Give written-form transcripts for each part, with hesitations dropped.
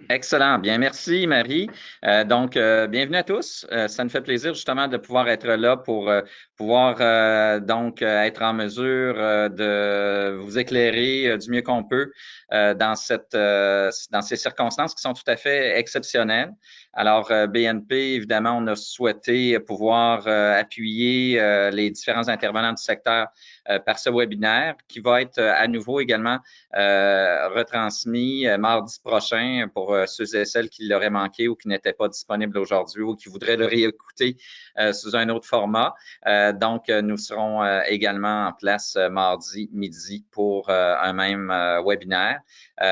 Excellent. Bien, merci, Marie. Bienvenue à tous. Ça nous fait plaisir justement de pouvoir être là pour pouvoir être en mesure de vous éclairer du mieux qu'on peut dans ces circonstances qui sont tout à fait exceptionnelles. Alors, BNP, évidemment, on a souhaité pouvoir appuyer les différents intervenants du secteur par ce webinaire qui va être à nouveau également retransmis mardi prochain pour ceux et celles qui l'auraient manqué ou qui n'étaient pas disponibles aujourd'hui ou qui voudraient le réécouter sous un autre format. Nous serons également en place mardi midi pour un même webinaire.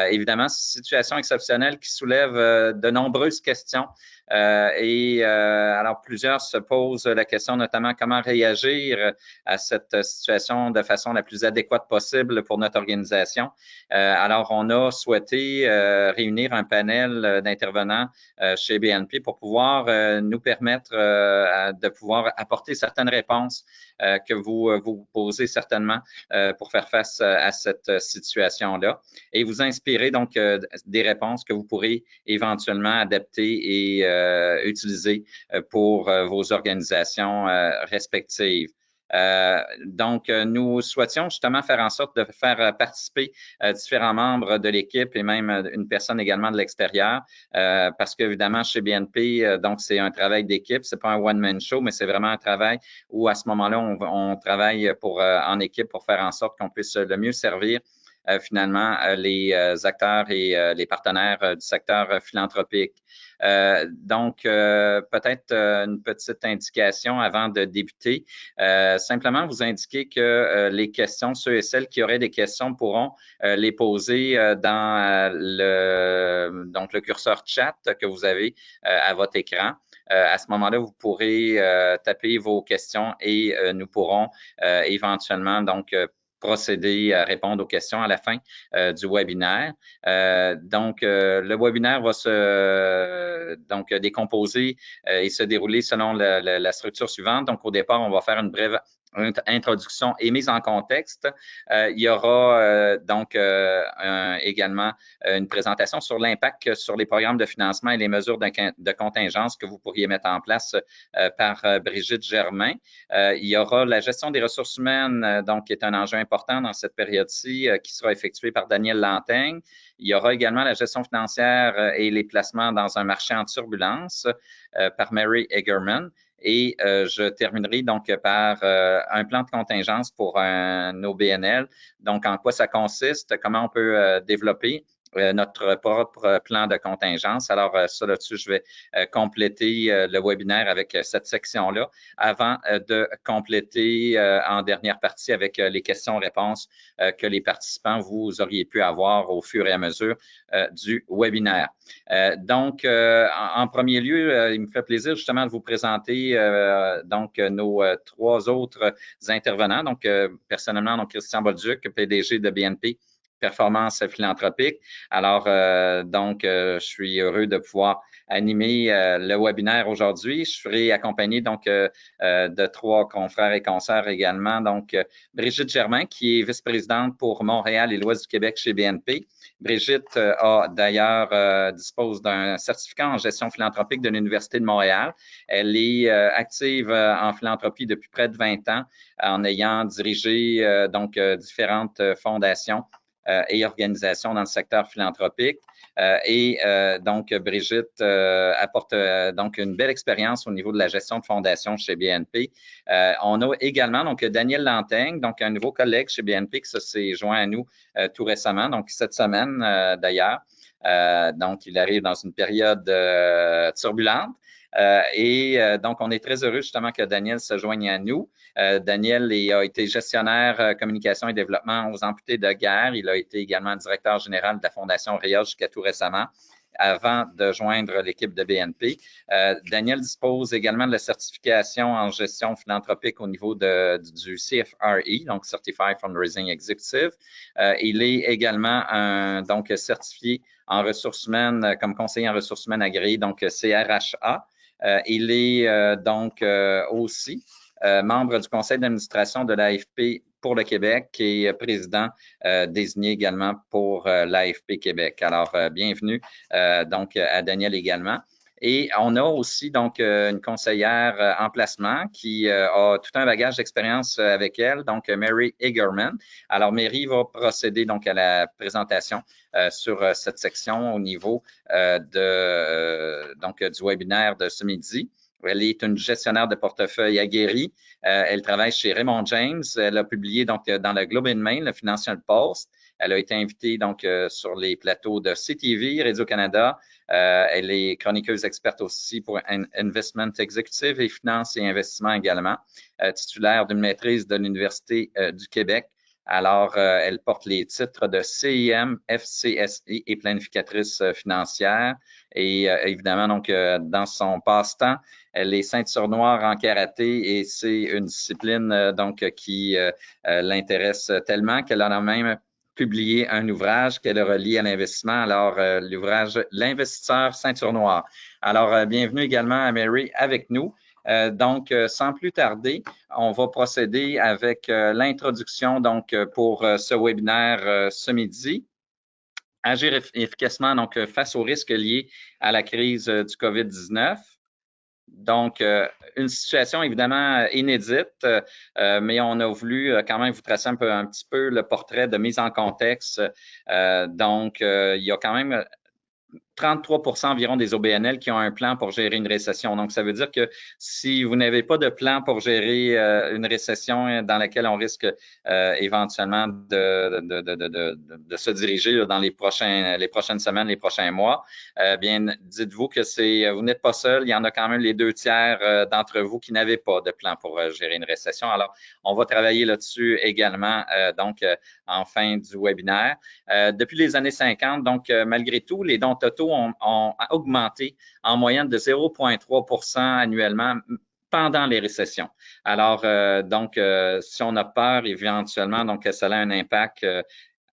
Évidemment, situation exceptionnelle qui soulève de nombreuses questions. Alors, plusieurs se posent la question notamment comment réagir à cette situation de façon la plus adéquate possible pour notre organisation. Alors, on a souhaité réunir un panel d'intervenants chez BNP pour pouvoir nous permettre de pouvoir apporter certaines réponses que vous posez certainement pour faire face à cette situation-là et vous inspirer donc des réponses que vous pourrez éventuellement adapter et utiliser pour vos organisations respectives. Nous souhaitions justement faire en sorte de faire participer différents membres de l'équipe et même une personne également de l'extérieur, parce qu'évidemment, chez BNP, donc c'est un travail d'équipe, c'est pas un one-man show, mais c'est vraiment un travail où à ce moment-là, on travaille en équipe pour faire en sorte qu'on puisse le mieux servir finalement les acteurs et les partenaires du secteur philanthropique. Peut-être une petite indication avant de débuter. Simplement vous indiquer que les questions, ceux et celles qui auraient des questions pourront les poser dans le curseur chat que vous avez à votre écran. À ce moment-là, vous pourrez taper vos questions et nous pourrons éventuellement procéder à répondre aux questions à la fin du webinaire. Le webinaire va se décomposer et se dérouler selon la structure suivante. Donc, au départ, on va faire une brève introduction et mise en contexte. Il y aura également une présentation sur l'impact sur les programmes de financement et les mesures de contingence que vous pourriez mettre en place par Brigitte Germain. Il y aura la gestion des ressources humaines, qui est un enjeu important dans cette période-ci, qui sera effectuée par Daniel Lantaigne. Il y aura également la gestion financière et les placements dans un marché en turbulence par Mary Egerman. Et je terminerai donc par un plan de contingence pour un OBNL. Donc, en quoi ça consiste, comment on peut développer notre propre plan de contingence. Alors, ça là-dessus, je vais compléter le webinaire avec cette section-là avant de compléter en dernière partie avec les questions-réponses que les participants, vous auriez pu avoir au fur et à mesure du webinaire. En premier lieu, il me fait plaisir justement de vous présenter nos trois autres intervenants. Personnellement, Christian Bolduc, PDG de BNP Performance philanthropique. Alors, je suis heureux de pouvoir animer le webinaire aujourd'hui. Je serai accompagné de trois confrères et consoeurs également. Brigitte Germain, qui est vice-présidente pour Montréal et l'Ouest du Québec chez BNP. Brigitte dispose d'un certificat en gestion philanthropique de l'Université de Montréal. Elle est active en philanthropie depuis près de 20 ans en ayant dirigé différentes fondations et organisations dans le secteur philanthropique. Brigitte apporte une belle expérience au niveau de la gestion de fondations chez BNP. On a également Daniel Lantaigne, un nouveau collègue chez BNP qui s'est joint à nous tout récemment, cette semaine d'ailleurs. Il arrive dans une période turbulente. On est très heureux justement que Daniel se joigne à nous. Daniel a été gestionnaire communication et développement aux amputés de guerre. Il a été également directeur général de la Fondation RIA jusqu'à tout récemment avant de joindre l'équipe de BNP. Daniel dispose également de la certification en gestion philanthropique au niveau du CFRE, donc Certified Fundraising Executive. Il est également certifié en ressources humaines comme conseiller en ressources humaines agréé, donc CRHA. Il est aussi membre du conseil d'administration de l'AFP pour le Québec et président désigné également pour l'AFP Québec. Alors, bienvenue donc à Danielle également. Et on a aussi donc une conseillère en placement qui a tout un bagage d'expérience avec elle, donc Mary Egerman. Alors, Mary va procéder donc à la présentation sur cette section au niveau donc du webinaire de ce midi. Elle est une gestionnaire de portefeuille aguerrie. Elle travaille chez Raymond James. Elle a publié donc dans le Globe and Mail, le Financial Post. Elle a été invitée donc sur les plateaux de CTV, Radio-Canada. Elle est chroniqueuse experte aussi pour Investment Executive et Finance et Investissement également. Titulaire d'une maîtrise de l'Université du Québec. Alors, elle porte les titres de CIM, FCSI et planificatrice financière. Et évidemment, donc, dans son passe-temps, elle est ceinture noire en karaté et c'est une discipline donc qui l'intéresse tellement qu'elle en a même publié un ouvrage qu'elle relie à l'investissement. Alors, l'ouvrage L'investisseur ceinture noire. Alors, bienvenue également à Mary avec nous. Donc, sans plus tarder, on va procéder avec l'introduction donc pour ce webinaire ce midi. Agir efficacement donc face aux risques liés à la crise du COVID-19. Donc, une situation évidemment inédite, mais on a voulu quand même vous tracer un petit peu le portrait de mise en contexte. Donc, il y a quand même 33 environ des OBNL qui ont un plan pour gérer une récession. Donc, ça veut dire que si vous n'avez pas de plan pour gérer une récession dans laquelle on risque éventuellement de se diriger dans les prochaines semaines, les prochains mois, bien, dites-vous que vous n'êtes pas seul. Il y en a quand même les 2/3 d'entre vous qui n'avaient pas de plan pour gérer une récession. Alors, on va travailler là-dessus également, donc, en fin du webinaire. Depuis les années 50, donc, malgré tout, les dons totaux ont augmenté en moyenne de 0,3 annuellement pendant les récessions. Alors, donc, si on a peur éventuellement, donc, ça a un impact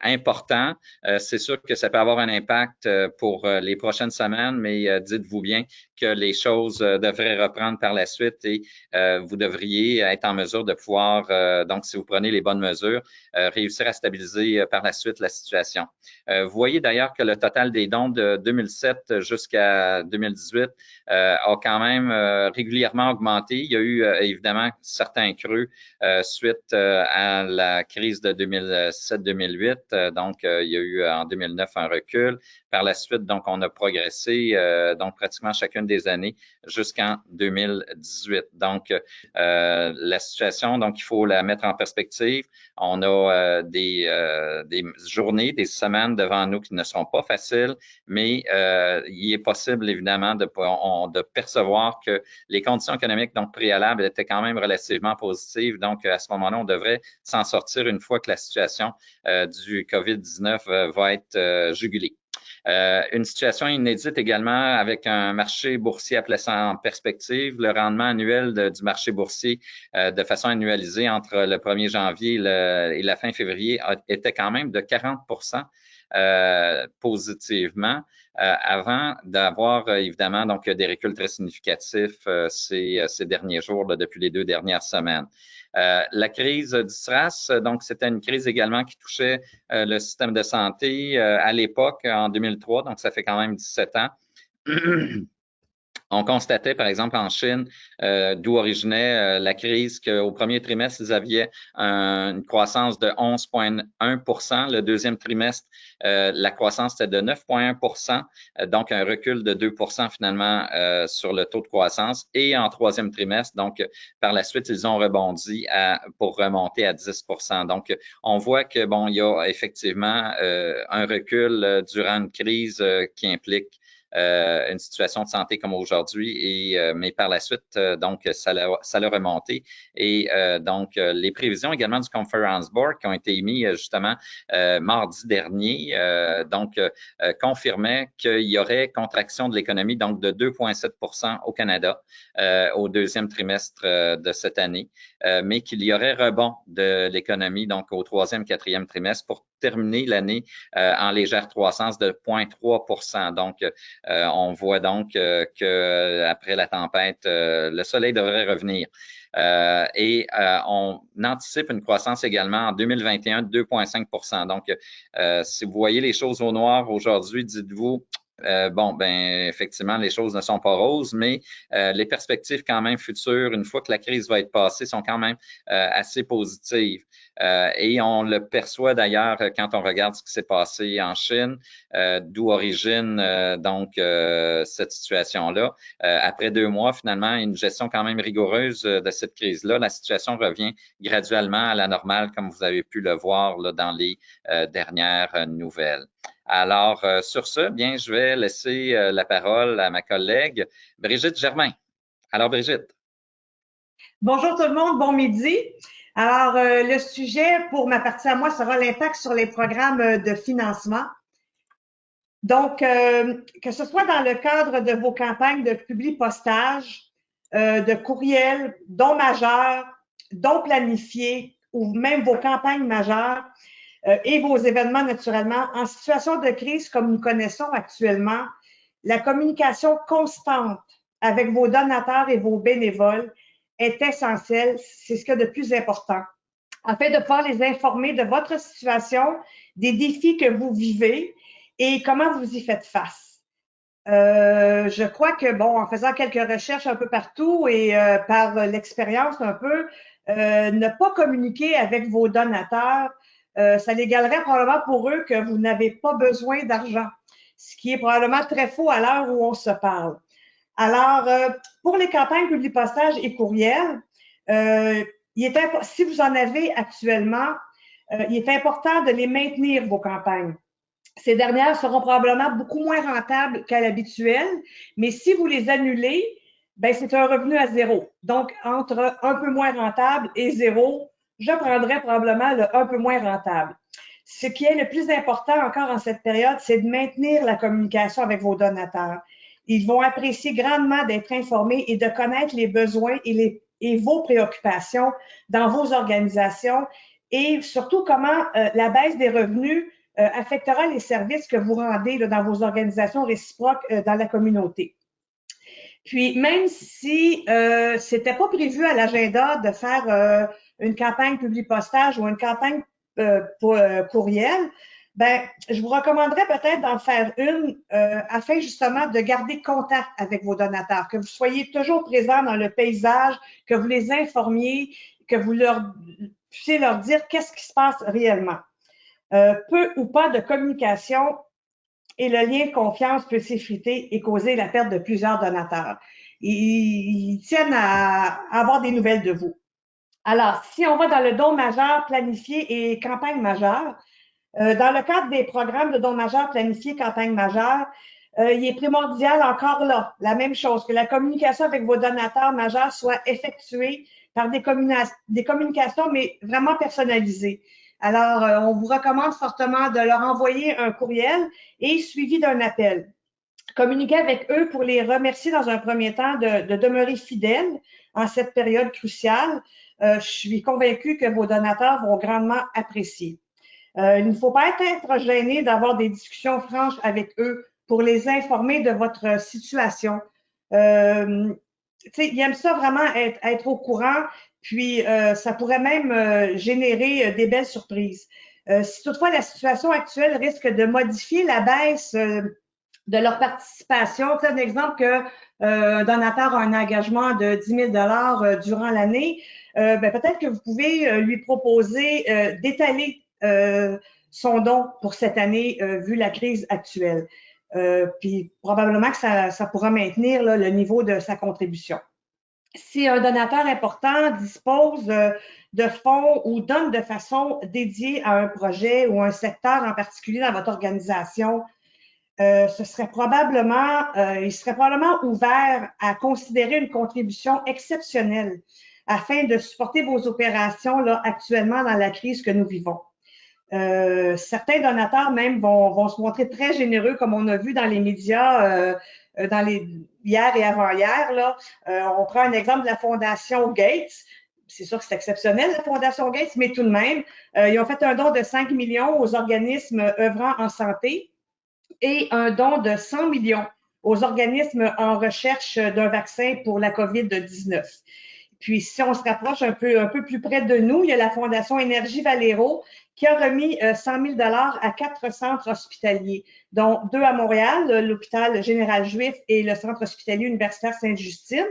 important. C'est sûr que ça peut avoir un impact pour les prochaines semaines, mais dites-vous bien que les choses devraient reprendre par la suite et vous devriez être en mesure de pouvoir, donc si vous prenez les bonnes mesures, réussir à stabiliser par la suite la situation. Vous voyez d'ailleurs que le total des dons de 2007 jusqu'à 2018 a quand même régulièrement augmenté. Il y a eu évidemment certains creux suite à la crise de 2007-2008. Donc, il y a eu en 2009 un recul. Par la suite, donc, on a progressé donc pratiquement chacune des années jusqu'en 2018. Donc, la situation, donc, il faut la mettre en perspective. On a des journées, des semaines devant nous qui ne seront pas faciles, mais il est possible, évidemment, de percevoir que les conditions économiques donc préalables étaient quand même relativement positives. Donc, à ce moment-là, on devrait s'en sortir une fois que la situation du COVID-19 va être jugulée. Une situation inédite également avec un marché boursier à placer en perspective. Le rendement annuel du marché boursier de façon annualisée entre le 1er janvier et la fin février était quand même de 40 positivement avant d'avoir évidemment donc des reculs très significatifs ces derniers jours là, depuis les 2 dernières semaines. La crise du SRAS, donc c'était une crise également qui touchait le système de santé à l'époque en 2003, donc ça fait quand même 17 ans. On constatait, par exemple, en Chine, d'où originait la crise, qu'au premier trimestre, ils avaient une croissance de 11,1 Le deuxième trimestre, la croissance était de 9,1 donc un recul de 2 finalement sur le taux de croissance. Et en troisième trimestre, donc par la suite, ils ont rebondi pour remonter à 10 Donc, on voit que bon, il y a effectivement un recul durant une crise qui implique une situation de santé comme aujourd'hui, mais par la suite, donc, ça l'a remonté. Et donc, les prévisions également du Conference Board qui ont été émises justement mardi dernier, donc, confirmaient qu'il y aurait contraction de l'économie, donc de 2,7 au Canada au deuxième trimestre de cette année. mais qu'il y aurait rebond de l'économie, donc au troisième, quatrième trimestre, pour terminer l'année en légère croissance de 0,3 %. Donc, on voit donc que après la tempête, le soleil devrait revenir. On anticipe une croissance également en 2021 de 2,5 %. Donc, si vous voyez les choses au noir aujourd'hui, dites-vous, bon, ben effectivement, les choses ne sont pas roses, mais les perspectives quand même futures, une fois que la crise va être passée, sont quand même assez positives. Et on le perçoit d'ailleurs quand on regarde ce qui s'est passé en Chine, d'où origine donc cette situation-là. Après 2 mois, finalement, une gestion quand même rigoureuse de cette crise-là. La situation revient graduellement à la normale, comme vous avez pu le voir là, dans les dernières nouvelles. Alors, sur ce, bien, je vais laisser la parole à ma collègue Brigitte Germain. Alors, Brigitte. Bonjour tout le monde, bon midi. Alors, le sujet pour ma partie à moi sera l'impact sur les programmes de financement. Donc, que ce soit dans le cadre de vos campagnes de publi-postage, de courriels, dons majeurs, dons planifiés ou même vos campagnes majeures et vos événements naturellement, en situation de crise comme nous connaissons actuellement, la communication constante avec vos donateurs et vos bénévoles est essentielle. C'est ce qu'il y a de plus important. Afin de pouvoir les informer de votre situation, des défis que vous vivez et comment vous y faites face. Je crois que, bon, en faisant quelques recherches un peu partout et par l'expérience un peu, ne pas communiquer avec vos donateurs, ça l'égalerait probablement pour eux que vous n'avez pas besoin d'argent, ce qui est probablement très faux à l'heure où on se parle. Alors, pour les campagnes publi-postage et courriel, si vous en avez actuellement, il est important de les maintenir, vos campagnes. Ces dernières seront probablement beaucoup moins rentables qu'à l'habituel, mais si vous les annulez, ben c'est un revenu à zéro. Donc, entre un peu moins rentable et zéro, je prendrais probablement le un peu moins rentable. Ce qui est le plus important encore en cette période, c'est de maintenir la communication avec vos donateurs. Ils vont apprécier grandement d'être informés et de connaître les besoins et vos préoccupations dans vos organisations et surtout comment la baisse des revenus affectera les services que vous rendez là, dans vos organisations réciproques dans la communauté. Puis, même si c'était pas prévu à l'agenda de faire une campagne publi-postage ou une campagne courriel, ben, je vous recommanderais peut-être d'en faire une afin justement de garder contact avec vos donateurs, que vous soyez toujours présent dans le paysage, que vous les informiez, que vous puissiez leur dire qu'est-ce qui se passe réellement. Peu ou pas de communication et le lien de confiance peut s'effriter et causer la perte de plusieurs donateurs. Ils tiennent à avoir des nouvelles de vous. Alors, si on va dans le don majeur planifié et campagne majeure, dans le cadre des programmes de dons majeurs planifiés, campagne majeure, il est primordial encore là, la même chose, que la communication avec vos donateurs majeurs soit effectuée par des communications, mais vraiment personnalisées. Alors, on vous recommande fortement de leur envoyer un courriel et suivi d'un appel. Communiquer avec eux pour les remercier dans un premier temps de demeurer fidèles en cette période cruciale. Je suis convaincue que vos donateurs vont grandement apprécier. Il ne faut pas être gêné d'avoir des discussions franches avec eux pour les informer de votre situation. Ils aiment ça vraiment être au courant, puis ça pourrait même générer des belles surprises. Si toutefois la situation actuelle risque de modifier la baisse de leur participation, un exemple que un donateur a un engagement de 10 000 durant l'année, ben, peut-être que vous pouvez lui proposer d'étaler son don pour cette année vu la crise actuelle. Puis probablement que ça pourra maintenir là, le niveau de sa contribution. Si un donateur important dispose de fonds ou donne de façon dédiée à un projet ou un secteur en particulier dans votre organisation, il serait probablement ouvert à considérer une contribution exceptionnelle afin de supporter vos opérations là, actuellement dans la crise que nous vivons. Certains donateurs même vont se montrer très généreux, comme on a vu dans les médias hier et avant-hier. Là, on prend un exemple de la Fondation Gates, c'est sûr que c'est exceptionnel, la Fondation Gates, mais tout de même, ils ont fait un don de 5 millions aux organismes œuvrant en santé et un don de 100 millions aux organismes en recherche d'un vaccin pour la COVID-19. Puis, si on se rapproche un peu plus près de nous, il y a la Fondation Énergie Valero qui a remis 100 000 à 4 centres hospitaliers, dont 2 à Montréal, l'hôpital Général Juif et le centre hospitalier universitaire Sainte-Justine.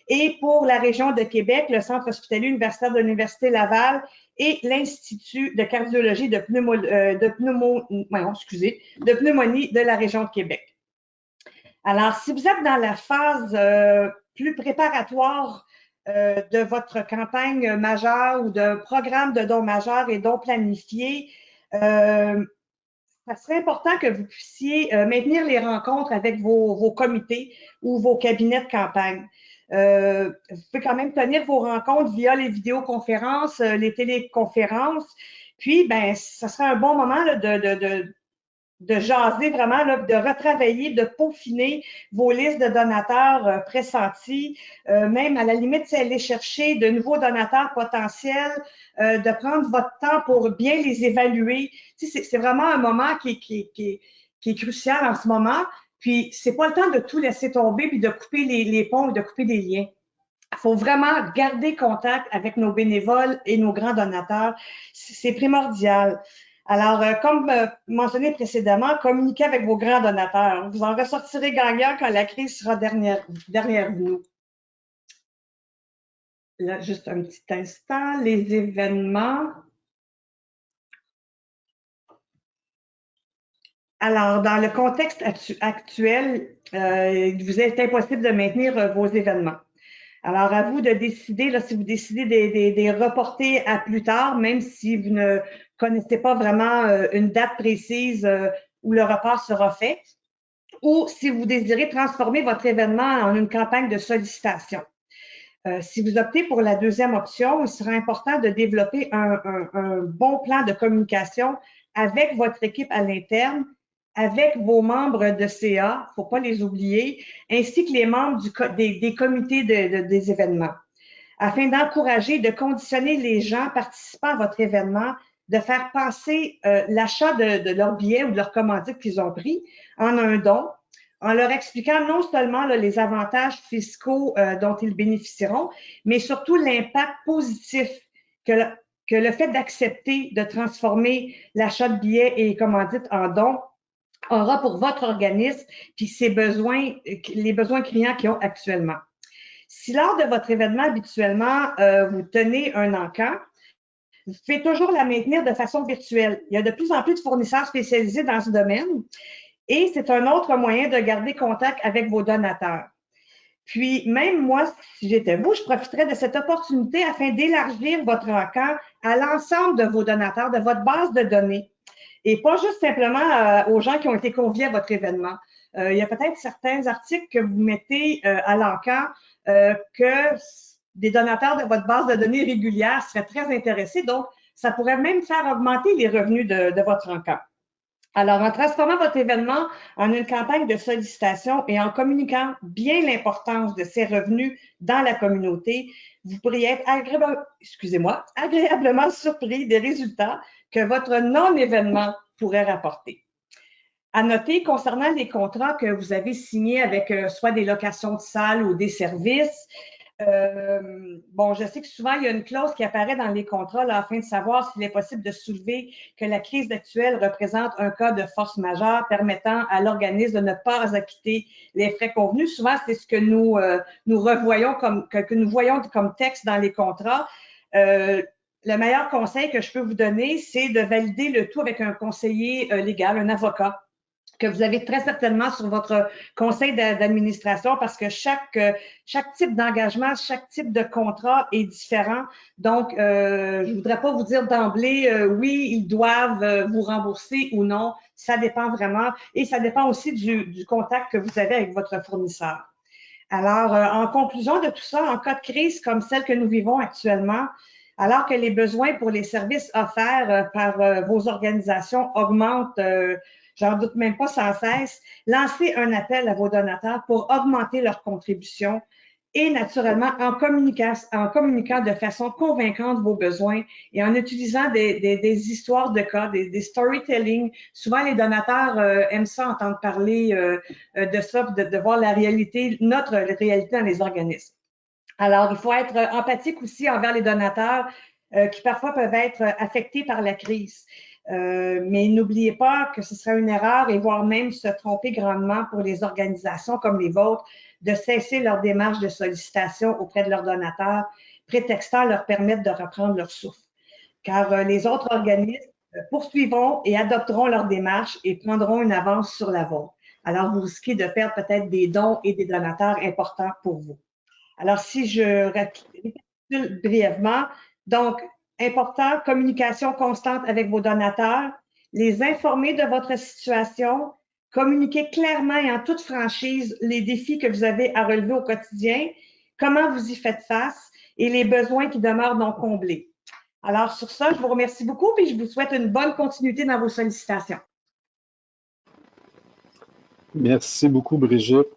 Et pour la région de Québec, le centre hospitalier universitaire de l'Université Laval et l'Institut de cardiologie de pneumonie de la région de Québec. Alors, si vous êtes dans la phase plus préparatoire de votre campagne majeure ou d'un programme de dons majeurs et dons planifiés, ça serait important que vous puissiez maintenir les rencontres avec vos comités ou vos cabinets de campagne. Vous pouvez quand même tenir vos rencontres via les vidéoconférences, les téléconférences. Puis, ben, ça serait un bon moment là, de jaser vraiment, là, de retravailler, de peaufiner vos listes de donateurs pressentis, même à la limite, aller chercher de nouveaux donateurs potentiels, de prendre votre temps pour bien les évaluer. C'est vraiment un moment qui est crucial en ce moment. Puis, c'est pas le temps de tout laisser tomber puis de couper les ponts ou de couper des liens. Il faut vraiment garder contact avec nos bénévoles et nos grands donateurs. C'est primordial. Alors, comme mentionné précédemment, communiquez avec vos grands donateurs. Vous en ressortirez gagnant quand la crise sera derrière nous. Là, juste un petit instant, les événements. Alors, dans le contexte actuel, il vous est impossible de maintenir vos événements. Alors, à vous de décider, là, si vous décidez de les reporter à plus tard, même si vous ne connaissez pas vraiment une date précise où le report sera fait, ou si vous désirez transformer votre événement en une campagne de sollicitation. Si vous optez pour la deuxième option, il sera important de développer un bon plan de communication avec votre équipe à l'interne, avec vos membres de CA, il ne faut pas les oublier, ainsi que les membres des comités des événements, afin d'encourager et de conditionner les gens participant à votre événement de faire passer l'achat de leur billet ou de leur commandite qu'ils ont pris en un don, en leur expliquant non seulement là, les avantages fiscaux dont ils bénéficieront, mais surtout l'impact positif que le fait d'accepter de transformer l'achat de billets et commandites en dons aura pour votre organisme puis les besoins clients qu'ils ont actuellement. Si lors de votre événement, habituellement, vous tenez un encan, vous pouvez toujours la maintenir de façon virtuelle. Il y a de plus en plus de fournisseurs spécialisés dans ce domaine et c'est un autre moyen de garder contact avec vos donateurs. Puis, même moi, si j'étais vous, je profiterais de cette opportunité afin d'élargir votre encan à l'ensemble de vos donateurs, de votre base de données. Et pas juste simplement aux gens qui ont été conviés à votre événement. Il y a peut-être certains articles que vous mettez à l'encan que des donateurs de votre base de données régulière seraient très intéressés. Donc, ça pourrait même faire augmenter les revenus de votre encan. Alors, en transformant votre événement en une campagne de sollicitation et en communiquant bien l'importance de ces revenus dans la communauté, vous pourriez être agréablement surpris des résultats que votre non-événement pourrait rapporter. À noter, concernant les contrats que vous avez signés avec soit des locations de salles ou des services, bon, je sais que souvent, il y a une clause qui apparaît dans les contrats là, afin de savoir s'il est possible de soulever que la crise actuelle représente un cas de force majeure permettant à l'organisme de ne pas acquitter les frais convenus. Souvent, c'est ce que nous revoyons que nous voyons comme texte dans les contrats. Le meilleur conseil que je peux vous donner, c'est de valider le tout avec un conseiller légal, un avocat, que vous avez très certainement sur votre conseil d'administration parce que chaque type d'engagement, chaque type de contrat est différent. Donc, je voudrais pas vous dire d'emblée, oui, ils doivent vous rembourser ou non. Ça dépend vraiment et ça dépend aussi du contact que vous avez avec votre fournisseur. Alors, en conclusion de tout ça, en cas de crise comme celle que nous vivons actuellement, alors que les besoins pour les services offerts par vos organisations augmentent, j'en doute même pas sans cesse, lancez un appel à vos donateurs pour augmenter leur contribution et naturellement en communiquant de façon convaincante vos besoins et en utilisant des histoires de cas, des storytelling. Souvent, les donateurs aiment ça, entendre parler de ça, de voir la réalité, notre réalité dans les organismes. Alors, il faut être empathique aussi envers les donateurs qui parfois peuvent être affectés par la crise. Mais n'oubliez pas que ce serait une erreur et voire même se tromper grandement pour les organisations comme les vôtres de cesser leur démarche de sollicitation auprès de leurs donateurs, prétextant leur permettre de reprendre leur souffle. Car les autres organismes poursuivront et adopteront leur démarche et prendront une avance sur la vôtre. Alors, vous risquez de perdre peut-être des dons et des donateurs importants pour vous. Alors, si je récapitule brièvement, donc, important, communication constante avec vos donateurs, les informer de votre situation, communiquer clairement et en toute franchise les défis que vous avez à relever au quotidien, comment vous y faites face et les besoins qui demeurent non comblés. Alors, sur ça, je vous remercie beaucoup et je vous souhaite une bonne continuité dans vos sollicitations. Merci beaucoup, Brigitte.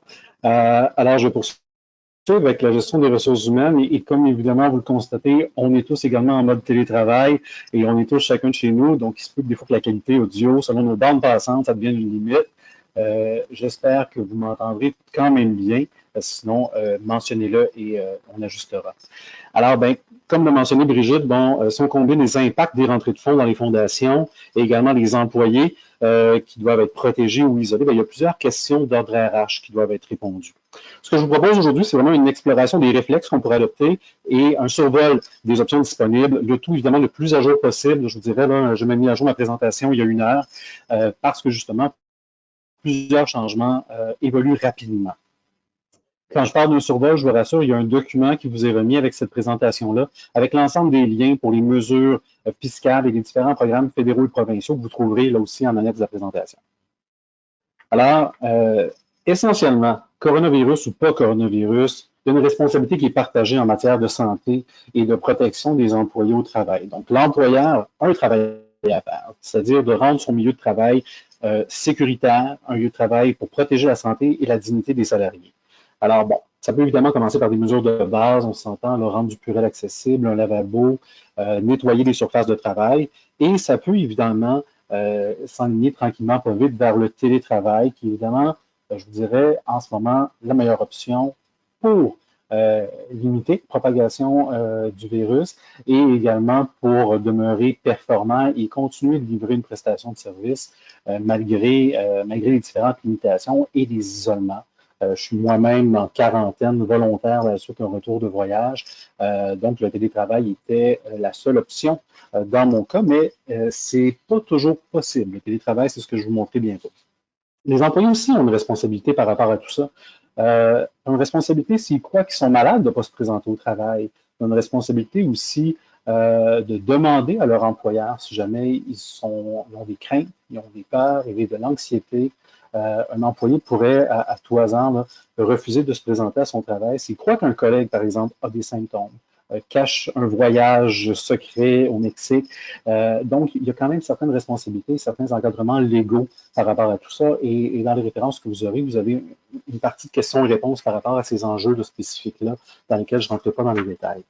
Alors, je poursuis avec la gestion des ressources humaines et comme évidemment vous le constatez, on est tous également en mode télétravail et on est tous chacun de chez nous, donc il se peut des fois que la qualité audio, selon nos bandes passantes, ça devienne une limite. J'espère que vous m'entendrez quand même bien, sinon mentionnez-le et on ajustera. Alors, ben, comme l'a mentionné Brigitte, bon, si on combine les impacts des rentrées de fonds dans les fondations et également les employés qui doivent être protégés ou isolés, ben, il y a plusieurs questions d'ordre RH qui doivent être répondues. Ce que je vous propose aujourd'hui, c'est vraiment une exploration des réflexes qu'on pourrait adopter et un survol des options disponibles, le tout évidemment le plus à jour possible. Je vous dirais, là, je m'ai mis à jour ma présentation il y a 1 heure parce que justement, plusieurs changements évoluent rapidement. Quand je parle d'un survol, je vous rassure, il y a un document qui vous est remis avec cette présentation-là, avec l'ensemble des liens pour les mesures fiscales et les différents programmes fédéraux et provinciaux que vous trouverez là aussi en annexe de la présentation. Alors, essentiellement, coronavirus ou pas coronavirus, il y a une responsabilité qui est partagée en matière de santé et de protection des employés au travail. Donc, l'employeur a un travail à faire, c'est-à-dire de rendre son milieu de travail sécuritaire, un lieu de travail pour protéger la santé et la dignité des salariés. Alors, bon, ça peut évidemment commencer par des mesures de base, on s'entend, rendre du purel accessible, un lavabo, nettoyer les surfaces de travail, et ça peut évidemment s'enligner tranquillement, pas vite, vers le télétravail, qui est évidemment, je vous dirais, en ce moment, la meilleure option pour limiter la propagation du virus et également pour demeurer performant et continuer de livrer une prestation de service malgré les différentes limitations et les isolements. Je suis moi-même en quarantaine volontaire à la suite d'un retour de voyage. Donc, le télétravail était la seule option dans mon cas, mais c'est pas toujours possible. Le télétravail, c'est ce que je vais vous montrer bientôt. Les employés aussi ont une responsabilité par rapport à tout ça. Une responsabilité s'ils croient qu'ils sont malades de ne pas se présenter au travail. Une responsabilité aussi de demander à leur employeur si jamais ils ont des craintes, ils ont des peurs, ils vivent de l'anxiété. Un employé pourrait, à tout hasard, refuser de se présenter à son travail s'il croit qu'un collègue, par exemple, a des symptômes, cache un voyage secret au Mexique. Donc, il y a quand même certaines responsabilités, certains encadrements légaux par rapport à tout ça. Et dans les références que vous avez une partie de questions et réponses par rapport à ces enjeux spécifiques-là, dans lesquels je ne rentre pas dans les détails.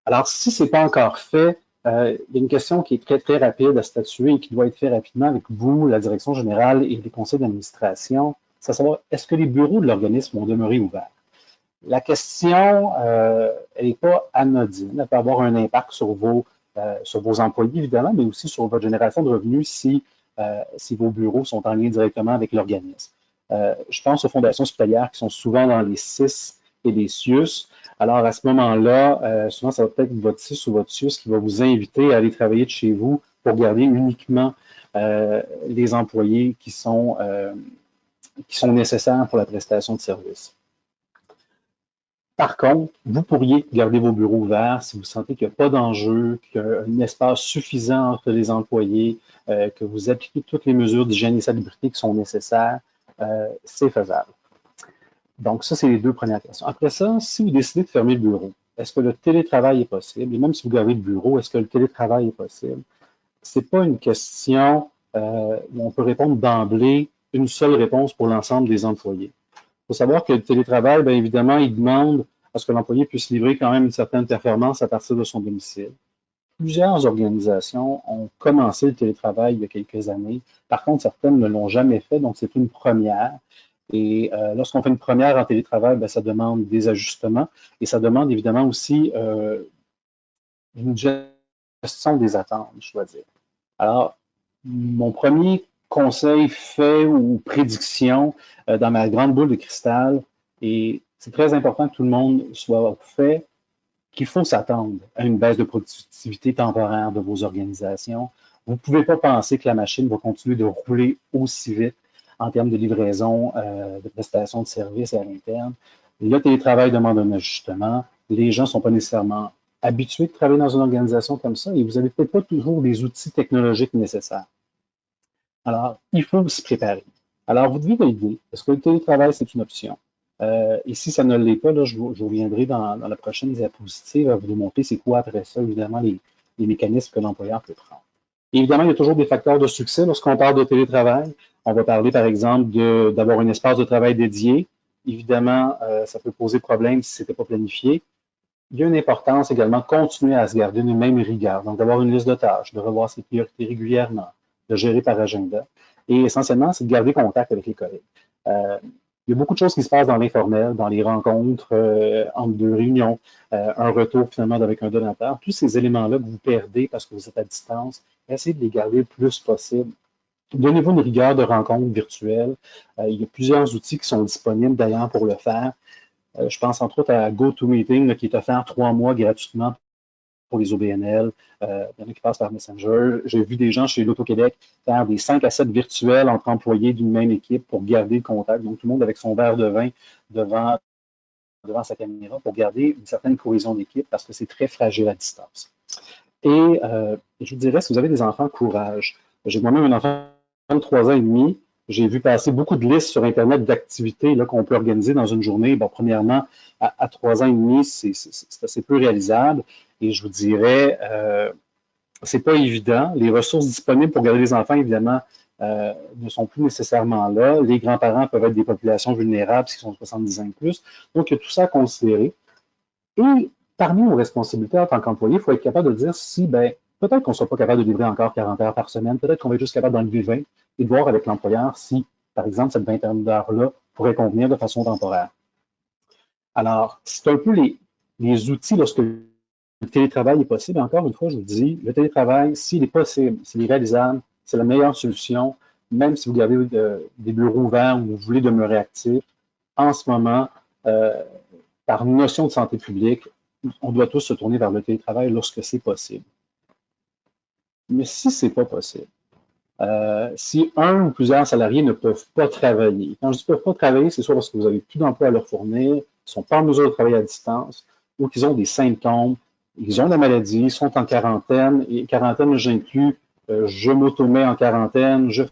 Alors, si ce n'est pas encore fait, il y a une question qui est très, très rapide à statuer et qui doit être faite rapidement avec vous, la direction générale et les conseils d'administration, c'est à savoir, est-ce que les bureaux de l'organisme vont demeurer ouverts? La question, elle n'est pas anodine. Elle peut avoir un impact sur vos employés, évidemment, mais aussi sur votre génération de revenus si vos bureaux sont en lien directement avec l'organisme. Je pense aux fondations hospitalières qui sont souvent dans les CIS et les CIUS. Alors, à ce moment-là, souvent, ça va peut-être votre CIS ou votre CIUS qui va vous inviter à aller travailler de chez vous pour garder uniquement les employés qui sont nécessaires pour la prestation de service. Par contre, vous pourriez garder vos bureaux ouverts si vous sentez qu'il n'y a pas d'enjeu, qu'il y a un espace suffisant entre les employés, que vous appliquez toutes les mesures d'hygiène et salubrité qui sont nécessaires, c'est faisable. Donc, ça, c'est les deux premières questions. Après ça, si vous décidez de fermer le bureau, est-ce que le télétravail est possible? Et même si vous gardez le bureau, est-ce que le télétravail est possible? Ce n'est pas une question où on peut répondre d'emblée une seule réponse pour l'ensemble des employés. Il faut savoir que le télétravail, bien évidemment, il demande à ce que l'employé puisse livrer quand même une certaine performance à partir de son domicile. Plusieurs organisations ont commencé le télétravail il y a quelques années. Par contre, certaines ne l'ont jamais fait, donc c'est une première. Et lorsqu'on fait une première en télétravail, bien, ça demande des ajustements et ça demande évidemment aussi une gestion des attentes, je dois dire. Alors, mon premier conseil fait ou prédiction dans ma grande boule de cristal, et c'est très important que tout le monde soit au fait qu'il faut s'attendre à une baisse de productivité temporaire de vos organisations. Vous ne pouvez pas penser que la machine va continuer de rouler aussi vite en termes de livraison, de prestations de services à l'interne. Le télétravail demande un ajustement. Les gens ne sont pas nécessairement habitués de travailler dans une organisation comme ça et vous n'avez peut-être pas toujours les outils technologiques nécessaires. Alors, il faut s'y préparer. Alors, vous devez valider. Est-ce que le télétravail, c'est une option? Et si ça ne l'est pas, là, je reviendrai dans la prochaine diapositive à vous démontrer c'est quoi après ça, évidemment, les mécanismes que l'employeur peut prendre. Et évidemment, il y a toujours des facteurs de succès lorsqu'on parle de télétravail. On va parler, par exemple, d'avoir un espace de travail dédié. Évidemment, ça peut poser problème si ce n'était pas planifié. Il y a une importance également de continuer à se garder une même rigueur, donc d'avoir une liste de tâches, de revoir ses priorités régulièrement, de gérer par agenda. Et essentiellement, c'est de garder contact avec les collègues. Il y a beaucoup de choses qui se passent dans l'informel, dans les rencontres entre deux réunions, un retour finalement avec un donateur. Tous ces éléments-là que vous perdez parce que vous êtes à distance, essayez de les garder le plus possible. Donnez-vous une rigueur de rencontres virtuelles. Il y a plusieurs outils qui sont disponibles d'ailleurs pour le faire. Je pense entre autres à GoToMeeting là, qui est offert 3 mois gratuitement pour les OBNL. Il y en a qui passent par Messenger. J'ai vu des gens chez l'Auto-Québec faire des 5 à 7 virtuels entre employés d'une même équipe pour garder le contact. Donc, tout le monde avec son verre de vin devant sa caméra pour garder une certaine cohésion d'équipe parce que c'est très fragile à distance. Et je vous dirais, si vous avez des enfants, courage. J'ai moi-même un enfant de 3 ans et demi. J'ai vu passer beaucoup de listes sur Internet d'activités qu'on peut organiser dans une journée. Bon, premièrement, à 3 ans et demi, c'est assez peu réalisable. Et je vous dirais, c'est pas évident. Les ressources disponibles pour garder les enfants, évidemment, ne sont plus nécessairement là. Les grands-parents peuvent être des populations vulnérables s'ils sont 70 ans et plus. Donc, il y a tout ça à considérer. Et parmi nos responsabilités en tant qu'employé, il faut être capable de dire si, ben, peut-être qu'on ne soit pas capable de livrer encore 40 heures par semaine, peut-être qu'on va être juste capable d'en livrer 20 et de voir avec l'employeur si, par exemple, cette vingtaine d'heures-là pourrait convenir de façon temporaire. Alors, c'est un peu les outils lorsque le télétravail est possible. Encore une fois, je vous dis, le télétravail, s'il est possible, s'il est réalisable, c'est la meilleure solution, même si vous gardez des bureaux ouverts ou vous voulez demeurer actif. En ce moment, par notion de santé publique, on doit tous se tourner vers le télétravail lorsque c'est possible. Mais si ce n'est pas possible, si un ou plusieurs salariés ne peuvent pas travailler, quand je dis ne peuvent pas travailler, c'est soit parce que vous n'avez plus d'emploi à leur fournir, ils ne sont pas en mesure de travailler à distance, ou qu'ils ont des symptômes, ils ont la maladie, ils sont en quarantaine, et quarantaine, j'inclus, je m'auto-mets en quarantaine, je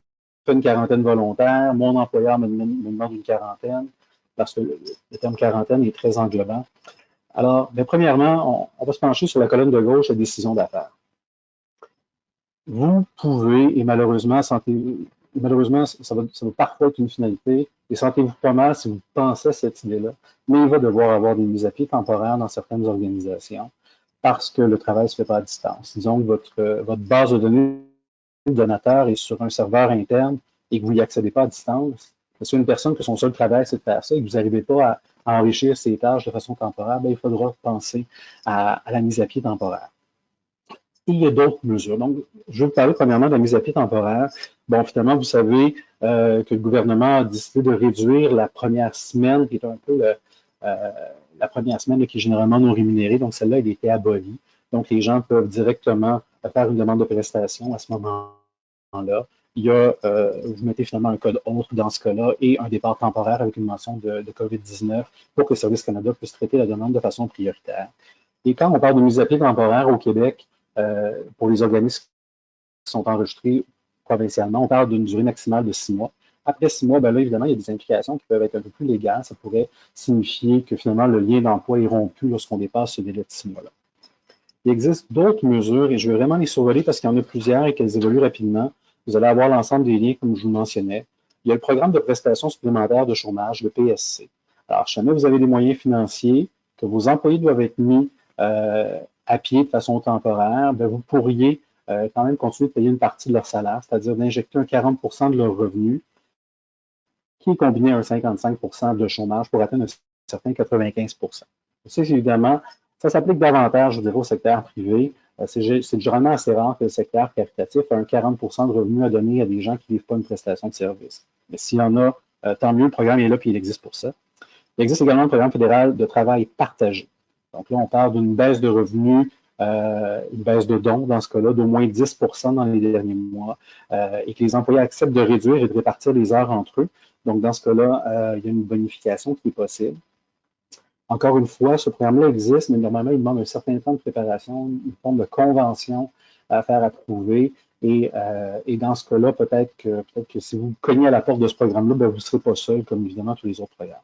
fais une quarantaine volontaire, mon employeur me demande une quarantaine, parce que le terme quarantaine est très englobant. Alors, bien, premièrement, on va se pencher sur la colonne de gauche, la décision d'affaires. Vous pouvez, et malheureusement, ça va parfois être une finalité, et sentez-vous pas mal si vous pensez à cette idée-là, mais il va devoir avoir des mises à pied temporaires dans certaines organisations parce que le travail ne se fait pas à distance. Disons que votre base de données de donateur est sur un serveur interne et que vous n'y accédez pas à distance. Si une personne que son seul travail, c'est de faire ça et que vous n'arrivez pas à enrichir ses tâches de façon temporaire, bien, il faudra penser à la mise à pied temporaire. Et il y a d'autres mesures. Donc, je vais vous parler premièrement de la mise à pied temporaire. Bon, finalement, vous savez que le gouvernement a décidé de réduire la première semaine, qui est un peu la première semaine qui est généralement non rémunérée. Donc, celle-là, elle a été abolie. Donc, les gens peuvent directement faire une demande de prestation à ce moment-là. Il y a, vous mettez finalement un code autre dans ce cas-là et un départ temporaire avec une mention de COVID-19 pour que Service Canada puisse traiter la demande de façon prioritaire. Et quand on parle de mise à pied temporaire au Québec, pour les organismes qui sont enregistrés provincialement, on parle d'une durée maximale de 6 mois. Après 6 mois, ben là, évidemment, il y a des implications qui peuvent être un peu plus légales. Ça pourrait signifier que finalement, le lien d'emploi est rompu lorsqu'on dépasse ce délai de 6 mois-là. Il existe d'autres mesures et je vais vraiment les survoler parce qu'il y en a plusieurs et qu'elles évoluent rapidement. Vous allez avoir l'ensemble des liens comme je vous mentionnais. il y a le programme de prestations supplémentaires de chômage, le PSC. Alors, si jamais vous avez des moyens financiers que vos employés doivent être mis à pied de façon temporaire, bien, vous pourriez quand même continuer de payer une partie de leur salaire, c'est-à-dire d'injecter un 40% de leur revenu qui est combiné à un 55% de chômage pour atteindre un certain 95%. Ça, évidemment, ça s'applique davantage, je dirais, au secteur privé. C'est généralement assez rare que le secteur caritatif ait un 40% de revenus à donner à des gens qui ne livrent pas une prestation de service. Mais s'il y en a, tant mieux, le programme est là puis il existe pour ça. Il existe également le programme fédéral de travail partagé. Donc là, on parle d'une baisse de revenus, une baisse de dons dans ce cas-là, d'au moins 10% dans les derniers mois, et que les employés acceptent de réduire et de répartir les heures entre eux. Donc, dans ce cas-là, il y a une bonification qui est possible. Encore une fois, ce programme-là existe, mais normalement, il demande un certain temps de préparation, une forme de convention à faire approuver. Et dans ce cas-là, peut-être que si vous cognez à la porte de ce programme-là, ben, vous ne serez pas seul, comme évidemment tous les autres programmes.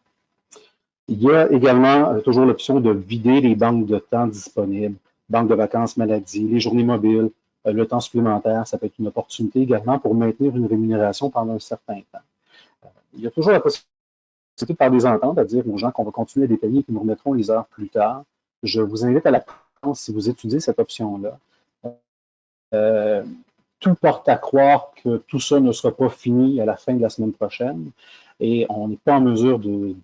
Il y a également toujours l'option de vider les banques de temps disponibles, banques de vacances maladie, les journées mobiles, le temps supplémentaire. Ça peut être une opportunité également pour maintenir une rémunération pendant un certain temps. Il y a toujours la possibilité par des ententes à dire aux gens qu'on va continuer à détailler et qu'ils nous remettront les heures plus tard. Je vous invite à la prendre si vous étudiez cette option-là. Tout porte à croire que tout ça ne sera pas fini à la fin de la semaine prochaine et on n'est pas en mesure de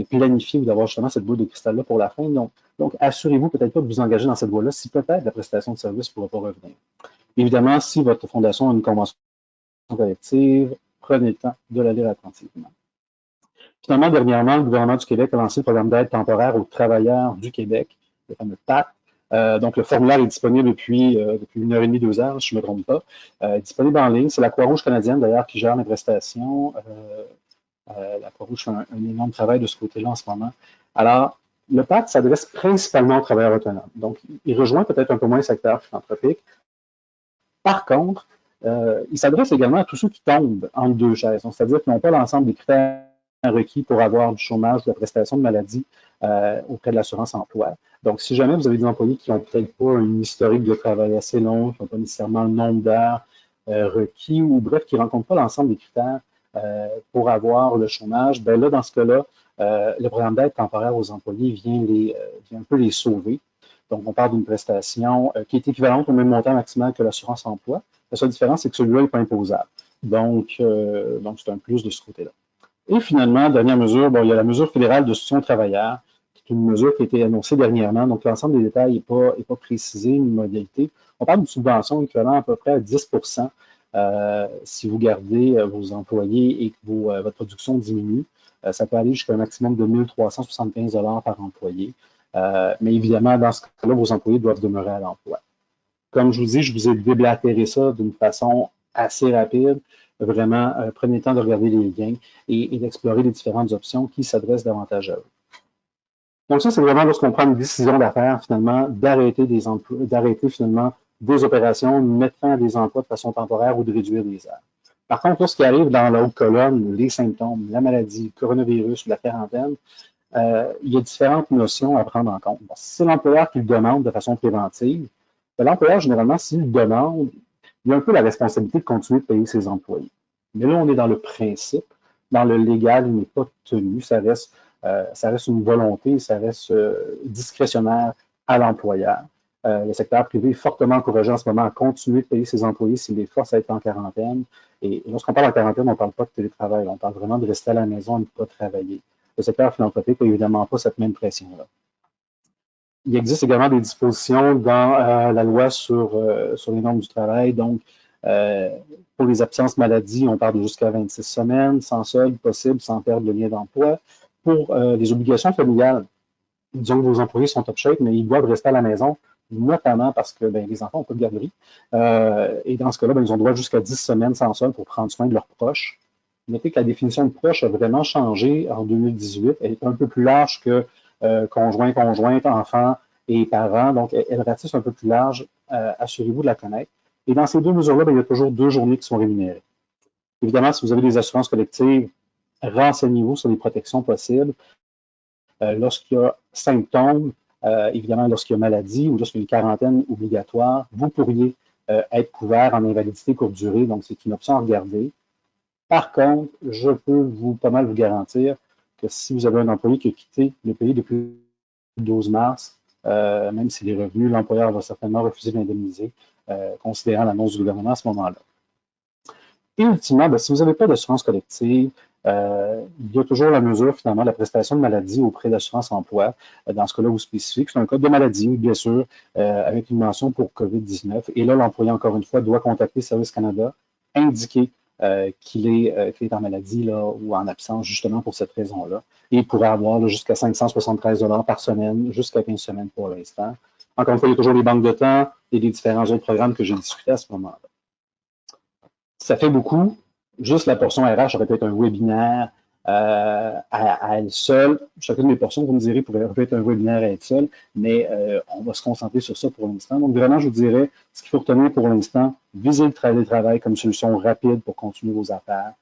planifier ou d'avoir justement cette boule de cristal-là pour la fin. Donc assurez-vous peut-être pas de vous engager dans cette voie-là si peut-être la prestation de service ne pourra pas revenir. Évidemment, si votre fondation a une convention collective, prenez le temps de la lire attentivement. Finalement, dernièrement, le gouvernement du Québec a lancé le programme d'aide temporaire aux travailleurs du Québec, le fameux PAC. Donc, le formulaire est disponible depuis 1h30, 2 heures, si je ne me trompe pas. Disponible en ligne. C'est la Croix-Rouge canadienne, d'ailleurs, qui gère les prestations. La Croix-Rouge fait un énorme travail de ce côté-là en ce moment. Alors, le PAC s'adresse principalement aux travailleurs autonomes. Donc, il rejoint peut-être un peu moins le secteur philanthropique. Par contre, il s'adresse également à tous ceux qui tombent entre deux chaises. C'est-à-dire qu'ils n'ont pas l'ensemble des critères requis pour avoir du chômage ou de la prestation de maladie auprès de l'assurance emploi. Donc, si jamais vous avez des employés qui n'ont peut-être pas une historique de travail assez long, qui n'ont pas nécessairement le nombre d'heures requis, ou bref, qui ne rencontrent pas l'ensemble des critères pour avoir le chômage, ben là, dans ce cas-là, le programme d'aide temporaire aux employés vient un peu les sauver. Donc, on parle d'une prestation qui est équivalente au même montant maximal que l'assurance emploi. La seule différence, c'est que celui-là n'est pas imposable. Donc c'est un plus de ce côté-là. Et finalement, dernière mesure, bon, il y a la mesure fédérale de soutien aux travailleurs, qui est une mesure qui a été annoncée dernièrement. Donc, l'ensemble des détails n'est pas précisé, une modalité. On parle d'une subvention équivalente à peu près à 10% si vous gardez vos employés et que votre production diminue. Ça peut aller jusqu'à un maximum de 1 375 $ par employé. Mais évidemment, dans ce cas-là, vos employés doivent demeurer à l'emploi. Comme je vous dis, je vous ai déblatéré ça d'une façon assez rapide. Vraiment, prenez le temps de regarder les liens et d'explorer les différentes options qui s'adressent davantage à eux. Donc ça, c'est vraiment lorsqu'on prend une décision d'affaires, finalement, d'arrêter finalement des opérations, de mettre fin à des emplois de façon temporaire ou de réduire les heures. Par contre, lorsqu'il arrive dans la haute colonne, les symptômes, la maladie, le coronavirus ou la quarantaine, il y a différentes notions à prendre en compte. Bon, si c'est l'employeur qui le demande de façon préventive, l'employeur, généralement, s'il le demande, il a un peu la responsabilité de continuer de payer ses employés. Mais là, on est dans le principe. Dans le légal, il n'est pas tenu. Ça reste une volonté, ça reste discrétionnaire à l'employeur. Le secteur privé est fortement encouragé en ce moment à continuer de payer ses employés s'il les force à être en quarantaine. Et lorsqu'on parle en quarantaine, on ne parle pas de télétravail. On parle vraiment de rester à la maison et de ne pas travailler. Le secteur philanthropique n'a évidemment pas cette même pression-là. Il existe également des dispositions dans la loi sur les normes du travail. Donc, pour les absences maladie, on parle de jusqu'à 26 semaines, sans solde possible, sans perdre le lien d'emploi. Pour les obligations familiales, disons que vos employés sont top shape, mais ils doivent rester à la maison, notamment parce que les enfants n'ont pas de garderie. Et dans ce cas-là, ils ont droit jusqu'à 10 semaines sans solde pour prendre soin de leurs proches. Notez que la définition de proche a vraiment changé en 2018. Elle est un peu plus large que conjoint, conjointe, enfants et parents. Donc, elle ratisse un peu plus large. Assurez-vous de la connaître. Et dans ces deux mesures-là, il y a toujours 2 journées qui sont rémunérées. Évidemment, si vous avez des assurances collectives, renseignez-vous sur les protections possibles. Lorsqu'il y a symptômes, évidemment, lorsqu'il y a maladie ou lorsqu'il y a une quarantaine obligatoire, vous pourriez être couvert en invalidité courte durée. Donc, c'est une option à regarder. Par contre, je peux pas mal vous garantir que si vous avez un employé qui a quitté le pays depuis le 12 mars, même s'il est revenu, l'employeur va certainement refuser de l'indemniser, considérant l'annonce du gouvernement à ce moment-là. Et ultimement, ben, si vous n'avez pas d'assurance collective, il y a toujours la mesure, finalement, de la prestation de maladie auprès d'assurance emploi. Dans ce cas-là, vous spécifiez que c'est un code de maladie, bien sûr, avec une mention pour COVID-19. Et là, l'employé, encore une fois, doit contacter Service Canada, indiquer qu'il est en maladie là, ou en absence, justement pour cette raison-là. Et il pourrait avoir jusqu'à 573 $ par semaine, jusqu'à 15 semaines pour l'instant. Encore une fois, il y a toujours les banques de temps et les différents autres programmes que j'ai discutés à ce moment-là. Ça fait beaucoup. Juste la portion RH aurait pu être un webinaire à elle seule. Chacune des portions, vous me direz, pourrait être un webinaire à elle seule, mais on va se concentrer sur ça pour l'instant. Donc, vraiment, je vous dirais, ce qu'il faut retenir pour l'instant, viser le télétravail comme solution rapide pour continuer vos affaires,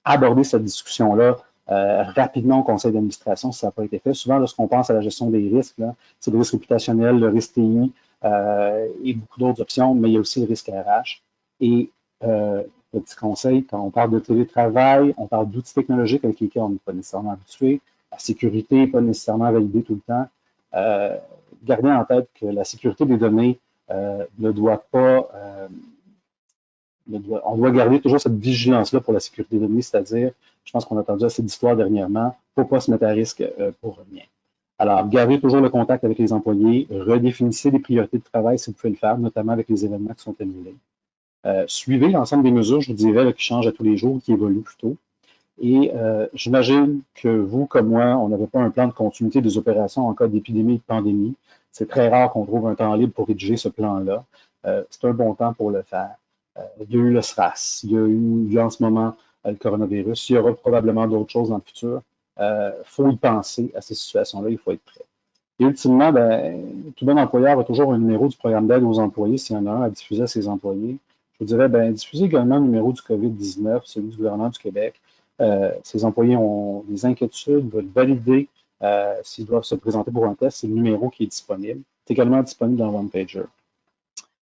aborder cette discussion-là rapidement au conseil d'administration si ça n'a pas été fait. Souvent, lorsqu'on pense à la gestion des risques, c'est le risque réputationnel, le risque TI et beaucoup d'autres options, mais il y a aussi le risque RH. Et petit conseil, quand on parle de télétravail, on parle d'outils technologiques avec lesquels on n'est pas nécessairement habitué. La sécurité n'est pas nécessairement validée tout le temps. Gardez en tête que la sécurité des données ne doit pas... on doit garder toujours cette vigilance-là pour la sécurité des données, c'est-à-dire, je pense qu'on a entendu assez d'histoires dernièrement, il ne faut pas se mettre à risque pour rien. Alors, gardez toujours le contact avec les employés, redéfinissez les priorités de travail si vous pouvez le faire, notamment avec les événements qui sont annulés. Suivez l'ensemble des mesures, je vous dirais, là, qui changent à tous les jours, qui évoluent plutôt. Et j'imagine que vous, comme moi, on n'avait pas un plan de continuité des opérations en cas d'épidémie et de pandémie. C'est très rare qu'on trouve un temps libre pour rédiger ce plan-là. C'est un bon temps pour le faire. Il y a eu le SRAS, il y a en ce moment le coronavirus. Il y aura probablement d'autres choses dans le futur. Faut y penser à ces situations-là, il faut être prêt. Et ultimement, ben, tout bon employeur a toujours un numéro du programme d'aide aux employés s'il y en a un à diffuser à ses employés. Je vous dirais, ben, diffusez également le numéro du COVID-19, celui du gouvernement du Québec. Ces employés ont des inquiétudes, veulent valider s'ils doivent se présenter pour un test. C'est le numéro qui est disponible. C'est également disponible dans One Pager.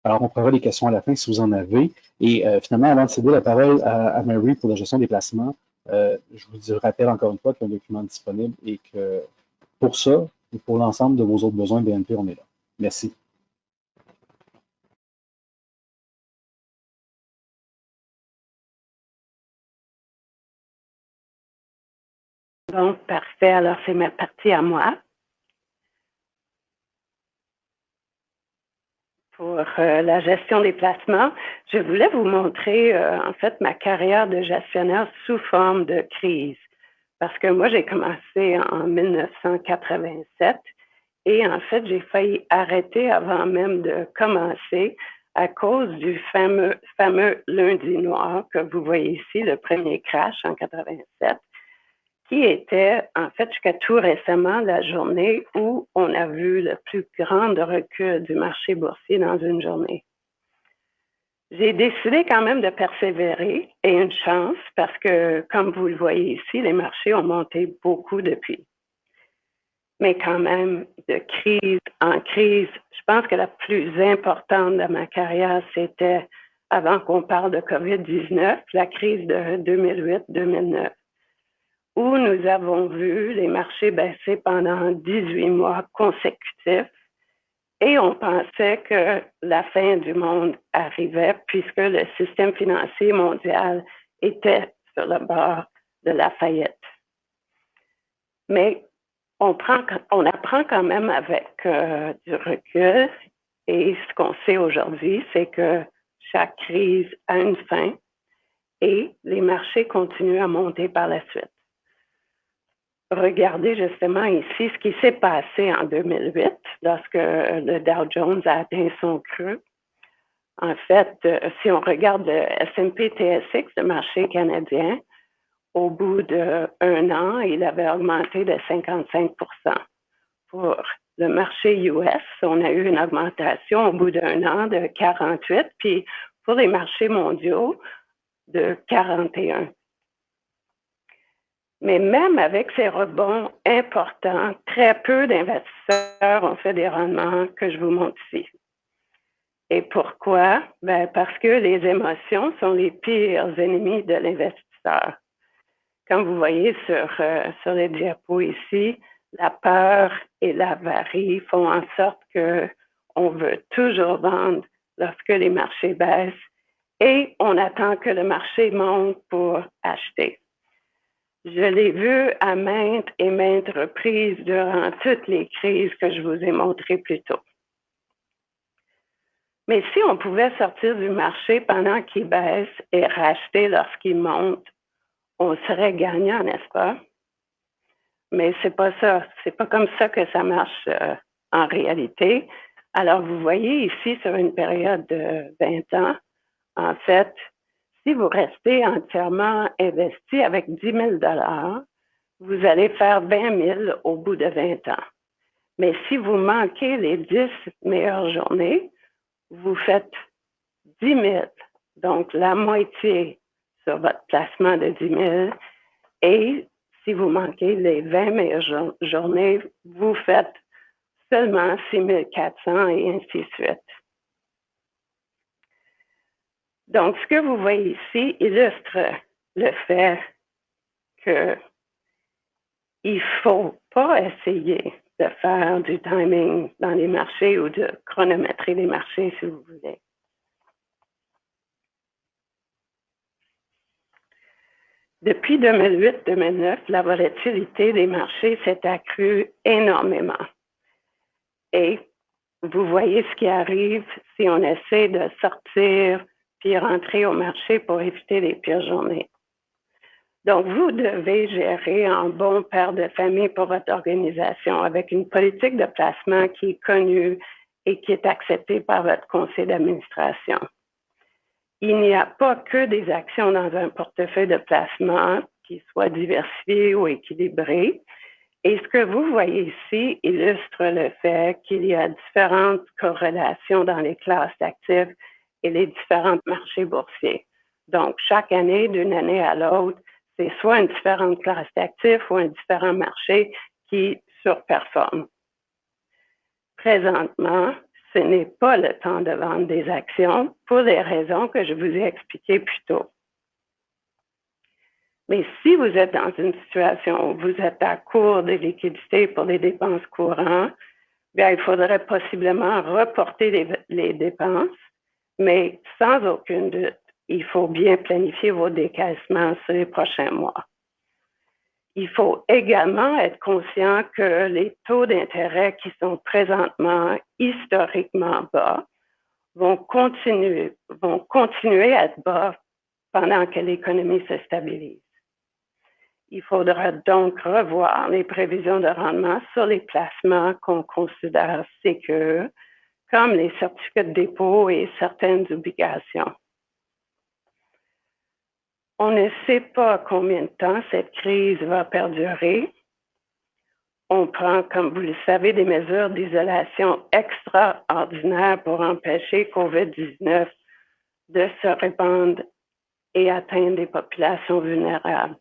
Alors, on prendra les questions à la fin si vous en avez. Et finalement, avant de céder la parole à Mary pour la gestion des placements, je vous rappelle encore une fois qu'il y a un document disponible et que pour ça, et pour l'ensemble de vos autres besoins BNP, on est là. Merci. Donc, parfait. Alors, c'est ma partie à moi. Pour la gestion des placements, je voulais vous montrer, en fait, ma carrière de gestionnaire sous forme de crise. Parce que moi, j'ai commencé en 1987 et en fait, j'ai failli arrêter avant même de commencer à cause du fameux lundi noir que vous voyez ici, le premier crash en 87, qui était en fait jusqu'à tout récemment la journée où on a vu le plus grand recul du marché boursier dans une journée. J'ai décidé quand même de persévérer et une chance parce que, comme vous le voyez ici, les marchés ont monté beaucoup depuis. Mais quand même, de crise en crise, je pense que la plus importante de ma carrière, c'était, avant qu'on parle de COVID-19, la crise de 2008-2009, où nous avons vu les marchés baisser pendant 18 mois consécutifs. Et on pensait que la fin du monde arrivait puisque le système financier mondial était sur le bord de la faillite. Mais on apprend quand même avec du recul et ce qu'on sait aujourd'hui, c'est que chaque crise a une fin et les marchés continuent à monter par la suite. Regardez justement ici ce qui s'est passé en 2008 lorsque le Dow Jones a atteint son creux. En fait, si on regarde le S&P TSX, le marché canadien, au bout d'un an, il avait augmenté de 55 %. Pour le marché US, on a eu une augmentation au bout d'un an de 48 %, puis pour les marchés mondiaux, de 41 %. Mais même avec ces rebonds importants, très peu d'investisseurs ont fait des rendements que je vous montre ici. Et pourquoi? Ben parce que les émotions sont les pires ennemis de l'investisseur. investisseurs. Comme vous voyez sur les diapos ici, la peur et l'avarie font en sorte qu'on veut toujours vendre lorsque les marchés baissent et on attend que le marché monte pour acheter. Je l'ai vu à maintes et maintes reprises durant toutes les crises que je vous ai montrées plus tôt. Mais si on pouvait sortir du marché pendant qu'il baisse et racheter lorsqu'il monte, on serait gagnant, n'est-ce pas? Mais c'est pas ça. C'est pas comme ça que ça marche en réalité. Alors, vous voyez ici sur une période de 20 ans, en fait, si vous restez entièrement investi avec 10 000 $, vous allez faire 20 000 au bout de 20 ans. Mais si vous manquez les 10 meilleures journées, vous faites 10 000, donc la moitié sur votre placement de 10 000. Et si vous manquez les 20 meilleures journées, vous faites seulement 6 400 et ainsi de suite. Donc, ce que vous voyez ici illustre le fait qu'il ne faut pas essayer de faire du timing dans les marchés ou de chronométrer les marchés, si vous voulez. Depuis 2008-2009, la volatilité des marchés s'est accrue énormément. Et vous voyez ce qui arrive si on essaie de sortir puis rentrer au marché pour éviter les pires journées. Donc, vous devez gérer un bon père de famille pour votre organisation avec une politique de placement qui est connue et qui est acceptée par votre conseil d'administration. Il n'y a pas que des actions dans un portefeuille de placement qui soit diversifié ou équilibré. Et ce que vous voyez ici illustre le fait qu'il y a différentes corrélations dans les classes d'actifs et les différents marchés boursiers. Donc, chaque année, d'une année à l'autre, c'est soit une différente classe d'actifs ou un différent marché qui surperforme. Présentement, ce n'est pas le temps de vendre des actions pour les raisons que je vous ai expliquées plus tôt. Mais si vous êtes dans une situation où vous êtes à court de liquidités pour les dépenses courantes, bien, il faudrait possiblement reporter les dépenses, mais sans aucun doute, il faut bien planifier vos décaissements sur les prochains mois. Il faut également être conscient que les taux d'intérêt qui sont présentement historiquement bas vont continuer à être bas pendant que l'économie se stabilise. Il faudra donc revoir les prévisions de rendement sur les placements qu'on considère sécures, comme les certificats de dépôt et certaines obligations. On ne sait pas combien de temps cette crise va perdurer. On prend, comme vous le savez, des mesures d'isolation extraordinaires pour empêcher COVID-19 de se répandre et atteindre des populations vulnérables.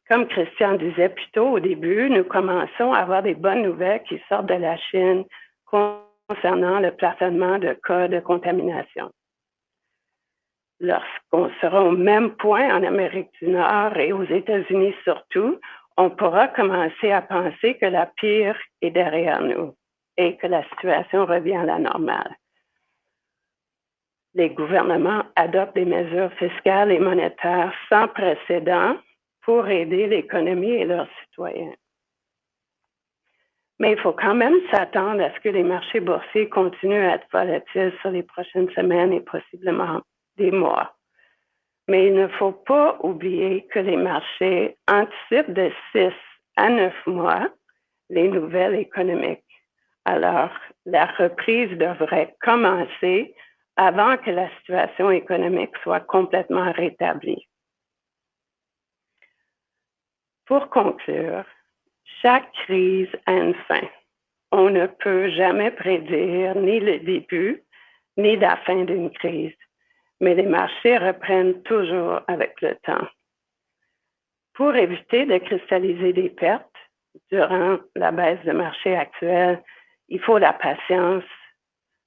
Comme Christian disait plus tôt au début, nous commençons à avoir des bonnes nouvelles qui sortent de la Chine concernant le plafonnement de cas de contamination. Lorsqu'on sera au même point en Amérique du Nord et aux États-Unis surtout, on pourra commencer à penser que la pire est derrière nous et que la situation revient à la normale. Les gouvernements adoptent des mesures fiscales et monétaires sans précédent pour aider l'économie et leurs citoyens. Mais il faut quand même s'attendre à ce que les marchés boursiers continuent à être volatiles sur les prochaines semaines et possiblement des mois. Mais il ne faut pas oublier que les marchés anticipent de 6 à 9 mois les nouvelles économiques. Alors, la reprise devrait commencer avant que la situation économique soit complètement rétablie. Pour conclure, chaque crise a une fin. On ne peut jamais prédire ni le début ni la fin d'une crise, mais les marchés reprennent toujours avec le temps. Pour éviter de cristalliser des pertes durant la baisse de marché actuelle, il faut la patience,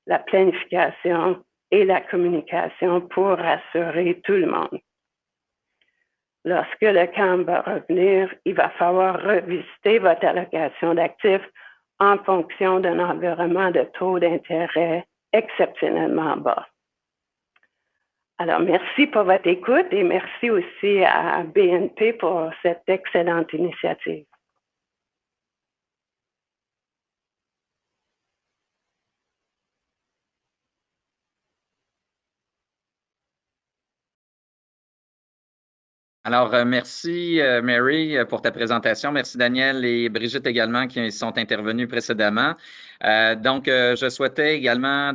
la planification et la communication pour rassurer tout le monde. Lorsque le camp va revenir, il va falloir revisiter votre allocation d'actifs en fonction d'un environnement de taux d'intérêt exceptionnellement bas. Alors, merci pour votre écoute et merci aussi à BNP pour cette excellente initiative. Alors, merci Mary pour ta présentation. Merci Daniel et Brigitte également qui sont intervenus précédemment. Je souhaitais également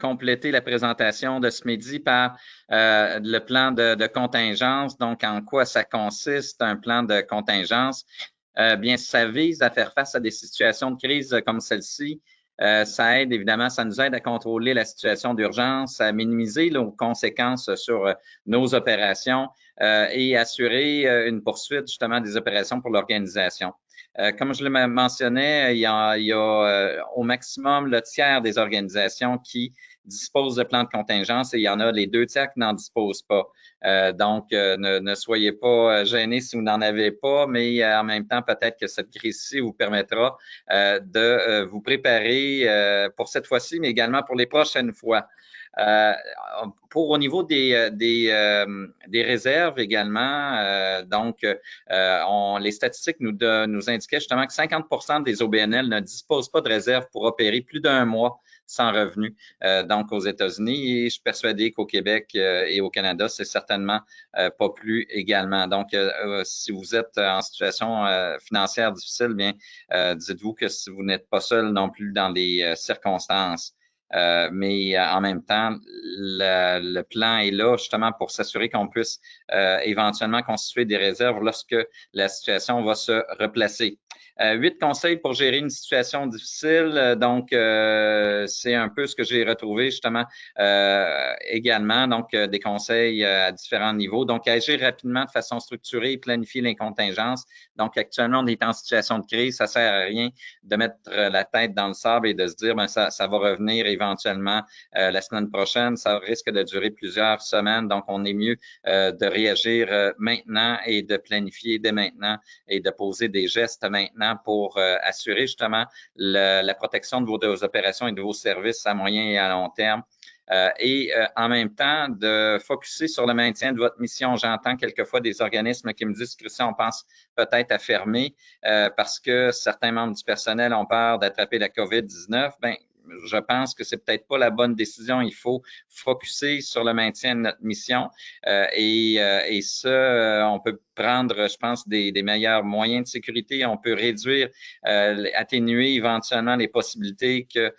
compléter la présentation de ce midi par le plan de contingence. Donc, en quoi ça consiste, un plan de contingence? Bien, ça vise à faire face à des situations de crise comme celle-ci. Ça aide évidemment, ça nous aide à contrôler la situation d'urgence, à minimiser nos conséquences sur nos opérations et assurer une poursuite justement des opérations pour l'organisation. Comme je le mentionnais, il y a au maximum le tiers des organisations qui disposent de plans de contingence et il y en a les 2 tiers qui n'en disposent pas. Ne soyez pas gênés si vous n'en avez pas, mais en même temps, peut-être que cette crise-ci vous permettra de vous préparer pour cette fois-ci, mais également pour les prochaines fois. Au niveau des réserves également, les statistiques nous indiquaient justement que 50% des OBNL ne disposent pas de réserves pour opérer plus d'1 mois sans revenu. Donc, aux États-Unis, et je suis persuadé qu'au Québec et au Canada, c'est certainement pas plus également. Donc, si vous êtes en situation financière difficile, bien, dites-vous que si vous n'êtes pas seul non plus dans les circonstances. Mais en même temps, le plan est là justement pour s'assurer qu'on puisse éventuellement constituer des réserves lorsque la situation va se replacer. 8 conseils pour gérer une situation difficile. C'est un peu ce que j'ai retrouvé justement également. Donc, des conseils à différents niveaux. Donc, agir rapidement de façon structurée et planifier les contingences. Donc, actuellement, on est en situation de crise. Ça sert à rien de mettre la tête dans le sable et de se dire, ça va revenir éventuellement la semaine prochaine. Ça risque de durer plusieurs semaines. Donc, on est mieux de réagir maintenant et de planifier dès maintenant et de poser des gestes maintenant pour assurer justement la protection de vos opérations et de vos services à moyen et à long terme. En même temps, de focusser sur le maintien de votre mission. J'entends quelquefois des organismes qui me disent, Christian, on pense peut-être à fermer parce que certains membres du personnel ont peur d'attraper la COVID-19. Ben, je pense que c'est peut-être pas la bonne décision. Il faut focusser sur le maintien de notre mission on peut prendre, je pense, des meilleurs moyens de sécurité. On peut réduire, atténuer éventuellement les possibilités que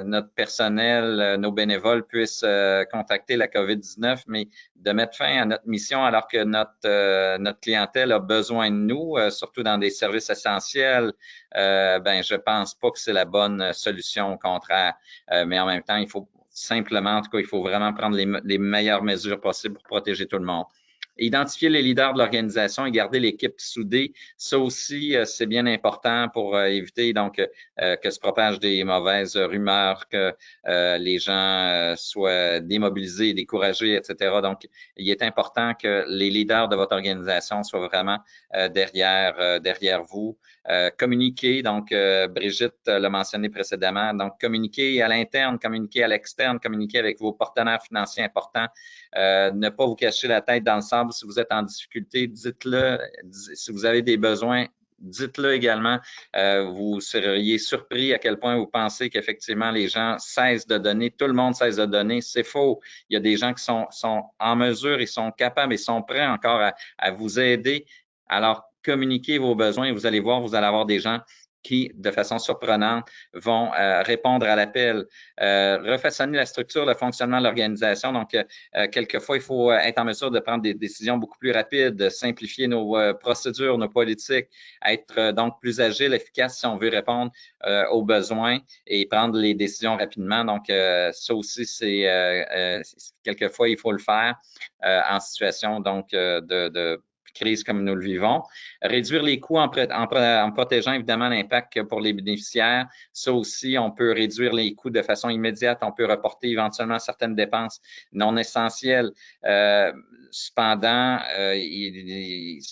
notre personnel, nos bénévoles puissent contacter la COVID-19, mais de mettre fin à notre mission alors que notre clientèle a besoin de nous, surtout dans des services essentiels, je pense pas que c'est la bonne solution, au contraire. Mais en même temps, il faut simplement, en tout cas, il faut vraiment prendre les meilleures mesures possibles pour protéger tout le monde. Identifier les leaders de l'organisation et garder l'équipe soudée, ça aussi, c'est bien important pour éviter que se propagent des mauvaises rumeurs, que les gens soient démobilisés, découragés, etc. Donc, il est important que les leaders de votre organisation soient vraiment derrière vous. Communiquer, donc Brigitte l'a mentionné précédemment, donc communiquer à l'interne, communiquer à l'externe, communiquer avec vos partenaires financiers importants, ne pas vous cacher la tête dans le sable si vous êtes en difficulté, dites-le. Si vous avez des besoins, dites-le également. Vous seriez surpris à quel point vous pensez qu'effectivement les gens cessent de donner, tout le monde cesse de donner. C'est faux. Il y a des gens qui sont en mesure, ils sont capables, ils sont prêts encore à vous aider. Alors, communiquez vos besoins. Vous allez voir, vous allez avoir des gens qui, de façon surprenante, vont répondre à l'appel. Refaçonner la structure, le fonctionnement de l'organisation. Donc, quelquefois, il faut être en mesure de prendre des décisions beaucoup plus rapides, simplifier nos procédures, nos politiques, être donc plus agile, efficace si on veut répondre aux besoins et prendre les décisions rapidement. Donc, ça aussi, c'est quelquefois, il faut le faire en situation donc crise comme nous le vivons. Réduire les coûts en protégeant évidemment l'impact pour les bénéficiaires. Ça aussi, on peut réduire les coûts de façon immédiate. On peut reporter éventuellement certaines dépenses non essentielles. Cependant,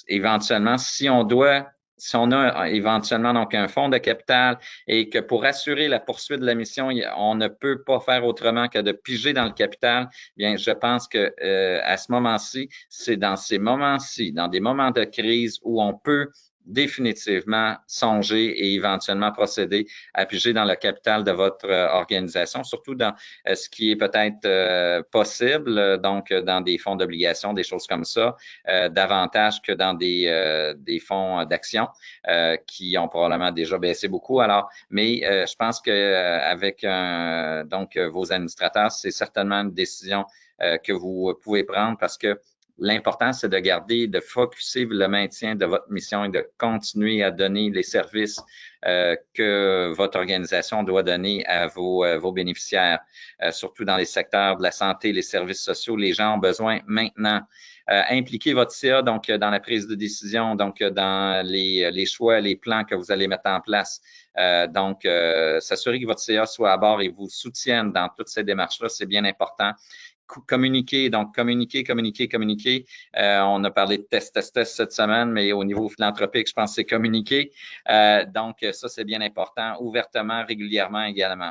éventuellement, si on a éventuellement donc un fonds de capital et que pour assurer la poursuite de la mission, on ne peut pas faire autrement que de piger dans le capital, bien, je pense que à ce moment-ci, c'est dans ces moments-ci, dans des moments de crise où on peut définitivement songer et éventuellement procéder à piger dans le capital de votre organisation, surtout dans ce qui est peut-être possible, donc dans des fonds d'obligation, des choses comme ça, davantage que dans des fonds d'action qui ont probablement déjà baissé beaucoup. Alors, mais je pense que avec donc vos administrateurs, c'est certainement une décision que vous pouvez prendre parce que l'important, c'est de garder, de focusser le maintien de votre mission et de continuer à donner les services que votre organisation doit donner à vos bénéficiaires, surtout dans les secteurs de la santé, les services sociaux. Les gens ont besoin maintenant. Impliquer votre CA donc dans la prise de décision, donc dans les choix, les plans que vous allez mettre en place. Donc, s'assurer que votre CA soit à bord et vous soutienne dans toutes ces démarches-là, c'est bien important. Communiquer, donc communiquer. On a parlé de test cette semaine, mais au niveau philanthropique, je pense que c'est communiquer. Donc, ça, c'est bien important, ouvertement, régulièrement également.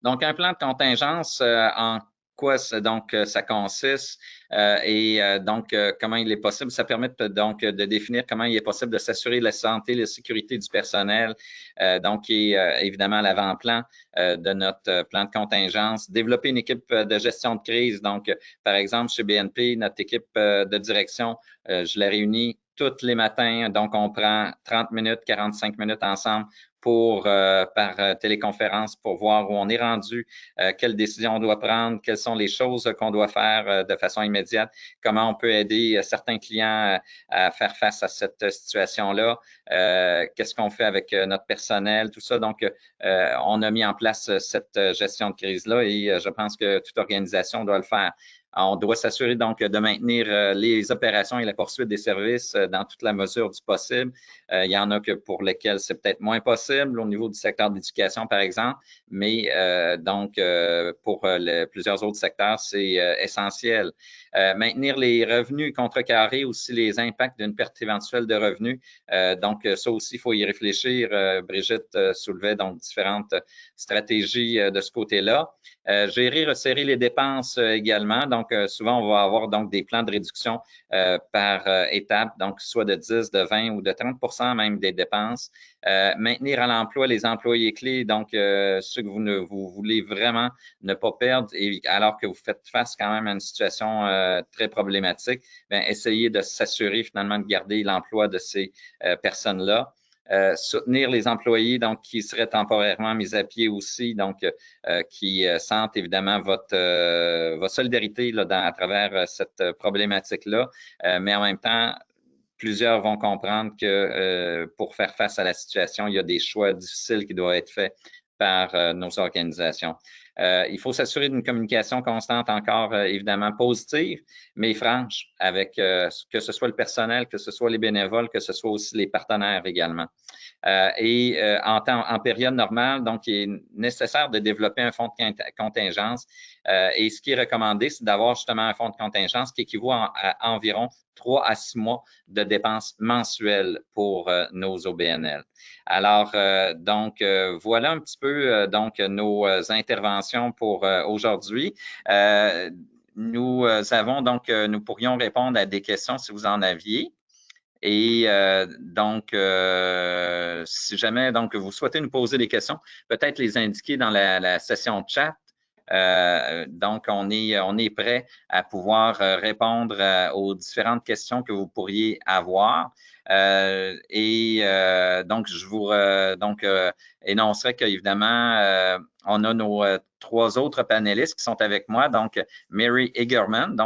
Donc, un plan de contingence, en quoi donc ça consiste et donc comment il est possible, ça permet donc de définir comment il est possible de s'assurer de la santé et la sécurité du personnel, donc qui est évidemment l'avant-plan de notre plan de contingence, développer une équipe de gestion de crise, donc par exemple chez BNP, notre équipe de direction, je la réunis tous les matins, donc on prend 30 minutes, 45 minutes ensemble par téléconférence pour voir où on est rendu, quelles décisions on doit prendre, quelles sont les choses qu'on doit faire de façon immédiate, comment on peut aider certains clients à faire face à cette situation-là, qu'est-ce qu'on fait avec notre personnel, tout ça. Donc, on a mis en place cette gestion de crise-là et je pense que toute organisation doit le faire. On doit s'assurer donc de maintenir les opérations et la poursuite des services dans toute la mesure du possible. Il y en a que pour lesquels c'est peut-être moins possible au niveau du secteur de l'éducation, par exemple, mais donc pour plusieurs autres secteurs, c'est essentiel. Maintenir les revenus, contrecarrer aussi les impacts d'une perte éventuelle de revenus. Donc, ça aussi, il faut y réfléchir. Brigitte soulevait donc différentes stratégies de ce côté-là. Gérer, resserrer les dépenses également. Donc, souvent, on va avoir donc des plans de réduction par étape, donc soit de 10, de 20 ou de 30% même des dépenses. Maintenir à l'emploi les employés clés, donc ceux que vous voulez vraiment ne pas perdre, et alors que vous faites face quand même à une situation très problématique, bien, essayez de s'assurer finalement de garder l'emploi de ces personnes-là. Soutenir les employés donc qui seraient temporairement mis à pied aussi, donc qui sentent évidemment votre solidarité là, à travers cette problématique-là, mais en même temps, plusieurs vont comprendre que pour faire face à la situation, il y a des choix difficiles qui doivent être faits par nos organisations. Il faut s'assurer d'une communication constante encore, évidemment, positive, mais franche, avec que ce soit le personnel, que ce soit les bénévoles, que ce soit aussi les partenaires également. En période normale, donc, il est nécessaire de développer un fonds de contingence. Et ce qui est recommandé, c'est d'avoir justement un fonds de contingence qui équivaut à environ 3 à 6 mois de dépenses mensuelles pour nos OBNL. Alors, donc, voilà un petit peu donc nos interventions pour aujourd'hui. Nous avons donc, nous pourrions répondre à des questions si vous en aviez. Et donc, si jamais donc vous souhaitez nous poser des questions, peut-être les indiquer dans la session de chat. Donc, on est prêt à pouvoir répondre aux différentes questions que vous pourriez avoir. Donc, je vous énoncerai qu'évidemment, on a nos 3 autres panélistes qui sont avec moi. Donc, Mary Egerman,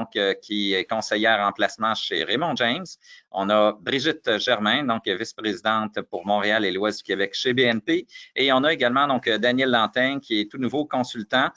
qui est conseillère en placement chez Raymond James. On a Brigitte Germain, vice-présidente pour Montréal et l'Ouest du Québec chez BNP. Et on a également Daniel Lantin, qui est tout nouveau consultant,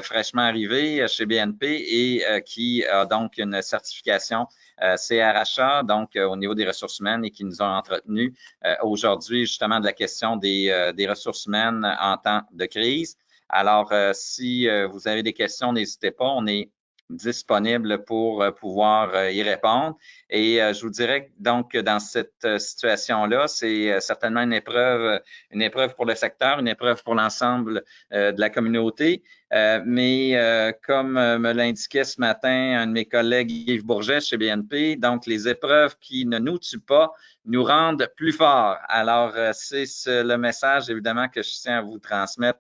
fraîchement arrivé chez BNP et qui a donc une certification CRHA, au niveau des ressources humaines et qui nous a entretenu aujourd'hui justement de la question des ressources humaines en temps de crise. Alors, si vous avez des questions, n'hésitez pas, on est disponible pour pouvoir y répondre. Et je vous dirais donc dans cette situation-là, c'est certainement une épreuve pour le secteur, une épreuve pour l'ensemble de la communauté. Mais comme me l'indiquait ce matin un de mes collègues, Yves Bourget, chez BNP, donc les épreuves qui ne nous tuent pas nous rendent plus forts. Alors, c'est le message, évidemment, que je tiens à vous transmettre,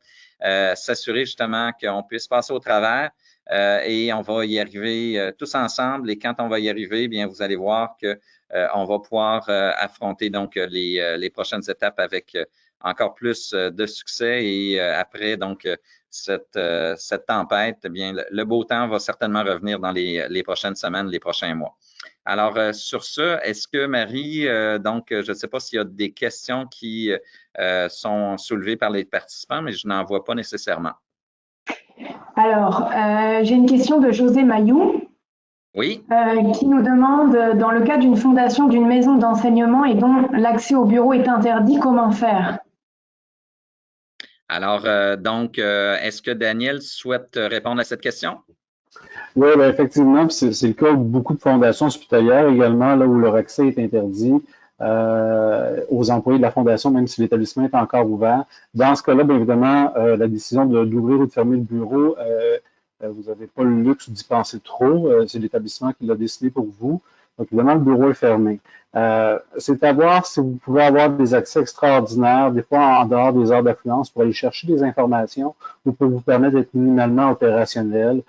s'assurer justement qu'on puisse passer au travers et on va y arriver tous ensemble. Et quand on va y arriver, bien, vous allez voir que on va pouvoir affronter donc les prochaines étapes avec encore plus de succès. Et après donc cette tempête, eh bien, le beau temps va certainement revenir dans les prochaines semaines, les prochains mois. Alors, sur ce, est-ce que Marie, je ne sais pas s'il y a des questions qui sont soulevées par les participants, mais je n'en vois pas nécessairement. Alors, j'ai une question de José Mayou. Oui. Qui nous demande, dans le cas d'une fondation d'une maison d'enseignement et dont l'accès au bureau est interdit, comment faire? Alors, est-ce que Daniel souhaite répondre à cette question? Oui, bien, effectivement, c'est le cas de beaucoup de fondations hospitalières également, là où leur accès est interdit aux employés de la fondation, même si l'établissement est encore ouvert. Dans ce cas-là, bien évidemment, la décision d'ouvrir ou de fermer le bureau, vous n'avez pas le luxe d'y penser trop. C'est l'établissement qui l'a décidé pour vous. Donc, évidemment, le bureau est fermé. C'est à voir si vous pouvez avoir des accès extraordinaires, des fois en dehors des heures d'affluence, pour aller chercher des informations ou pour vous permettre d'être minimalement opérationnel.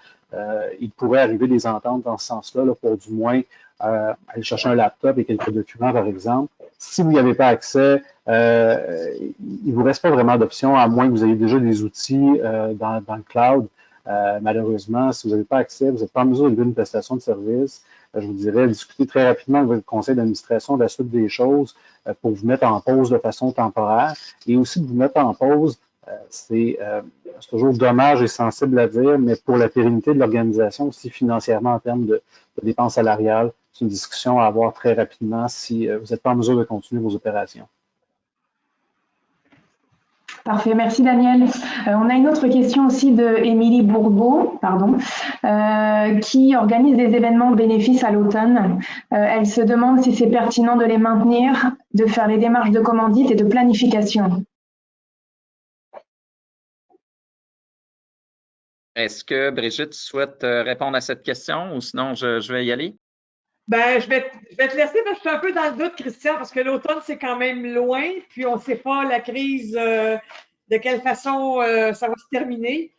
Il pourrait arriver des ententes dans ce sens-là, là, pour du moins aller chercher un laptop et quelques documents, par exemple. Si vous n'y avez pas accès, il ne vous reste pas vraiment d'options, à moins que vous ayez déjà des outils dans le cloud. Malheureusement, si vous n'avez pas accès, vous n'êtes pas en mesure de donner une prestation de service, je vous dirais, discuter très rapidement avec votre conseil d'administration de la suite des choses pour vous mettre en pause de façon temporaire et aussi de vous mettre en pause. C'est toujours dommage et sensible à dire, mais pour la pérennité de l'organisation, aussi financièrement en termes de dépenses salariales, c'est une discussion à avoir très rapidement si vous n'êtes pas en mesure de continuer vos opérations. Parfait, merci Daniel. On a une autre question aussi de Émilie Bourbeau, qui organise des événements bénéfices à l'automne. Elle se demande si c'est pertinent de les maintenir, de faire les démarches de commandite et de planification. Est-ce que Brigitte souhaite répondre à cette question ou sinon je vais y aller? Ben, je vais te laisser parce que je suis un peu dans le doute, Christian, parce que l'automne, c'est quand même loin, puis on ne sait pas la crise, de quelle façon ça va se terminer.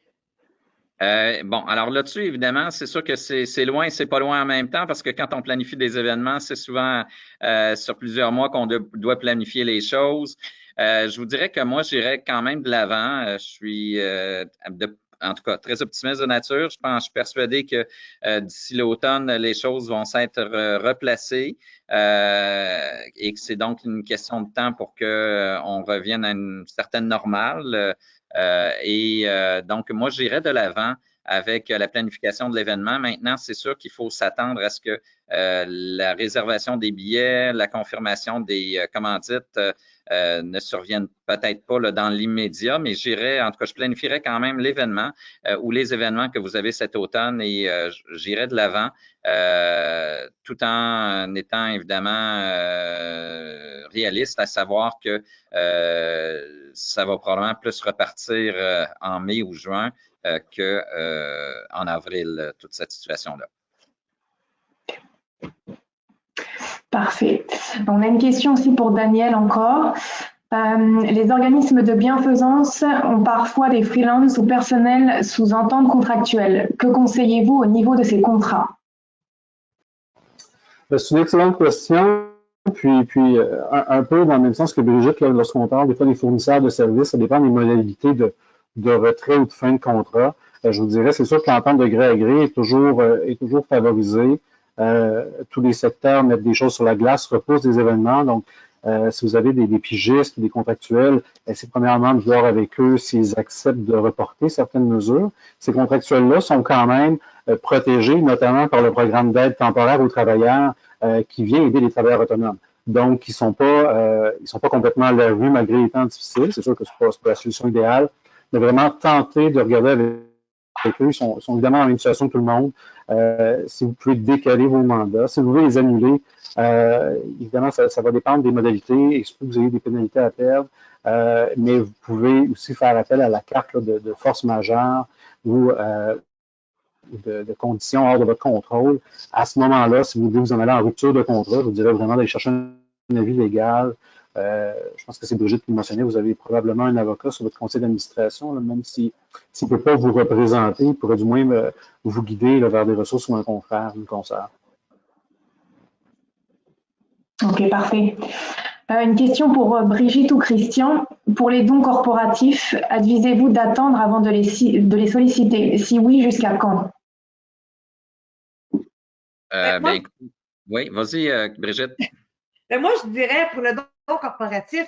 Bon, alors là-dessus, évidemment, c'est sûr que c'est loin et c'est pas loin en même temps parce que quand on planifie des événements, c'est souvent sur plusieurs mois qu'on doit planifier les choses. Je vous dirais que moi, j'irais quand même de l'avant. Je suis en tout cas très optimiste de nature. Je suis persuadé que d'ici l'automne, les choses vont s'être replacées et que c'est donc une question de temps pour que on revienne à une certaine normale. Donc, moi, j'irais de l'avant avec la planification de l'événement. Maintenant, c'est sûr qu'il faut s'attendre à ce que la réservation des billets, la confirmation des commandites ne surviennent peut-être pas là, dans l'immédiat, mais en tout cas, je planifierais quand même l'événement ou les événements que vous avez cet automne et j'irais de l'avant tout en étant évidemment réaliste, à savoir que ça va probablement plus repartir en mai ou juin qu'en avril, toute cette situation-là. Parfait. On a une question aussi pour Daniel encore. Les organismes de bienfaisance ont parfois des freelances ou personnels sous entente contractuelle. Que conseillez-vous au niveau de ces contrats? C'est une excellente question. puis un peu dans le même sens que Brigitte, lorsqu'on parle des fois des fournisseurs de services, ça dépend des modalités de retrait ou de fin de contrat. Je vous dirais, c'est sûr que l'entente de gré à gré est toujours favorisée. Tous les secteurs mettent des choses sur la glace, repoussent des événements. Donc, si vous avez des pigistes, des contractuels, c'est premièrement de voir avec eux s'ils acceptent de reporter certaines mesures. Ces contractuels-là sont quand même protégés, notamment par le programme d'aide temporaire aux travailleurs qui vient aider les travailleurs autonomes. Donc, ils sont pas complètement à la rue malgré les temps difficiles. C'est sûr que c'est pas la solution idéale, mais vraiment tenter de regarder avec eux. Ils sont évidemment dans la même situation que tout le monde. Si vous pouvez décaler vos mandats, si vous voulez les annuler, évidemment, ça va dépendre des modalités. Il se peut que vous ayez des pénalités à perdre, mais vous pouvez aussi faire appel à la carte de force majeure ou de conditions hors de votre contrôle. À ce moment-là, si vous devez vous en aller en rupture de contrat, je vous dirais vraiment d'aller chercher un avis légal. Je pense que c'est Brigitte qui le mentionnait, vous avez probablement un avocat sur votre conseil d'administration, même s'il ne peut pas vous représenter, il pourrait du moins vous guider vers des ressources ou un confrère, une consoeur. Ok, parfait. Une question pour Brigitte ou Christian. Pour les dons corporatifs, advisez-vous d'attendre avant de les solliciter? Si oui, jusqu'à quand? Oui, vas-y, Brigitte. Moi, je dirais pour le don corporatif,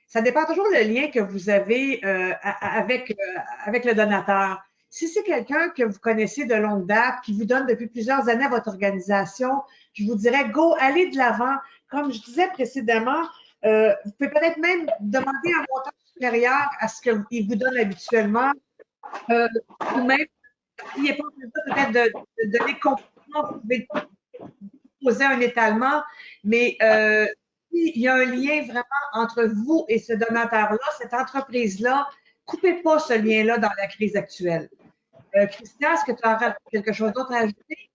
ça dépend toujours le lien que vous avez avec le donateur. Si c'est quelqu'un que vous connaissez de longue date, qui vous donne depuis plusieurs années à votre organisation, je vous dirais, go, allez de l'avant. Comme je disais précédemment, vous pouvez peut-être même demander un montant supérieur à ce qu'il vous donne habituellement, ou même, s'il n'est pas en mesure peut-être de donner complètement, vous pouvez poser un étalement, mais s'il y a un lien vraiment entre vous et ce donateur-là, cette entreprise-là, coupez pas ce lien-là dans la crise actuelle. Christian, est-ce que tu as quelque chose d'autre à ajouter?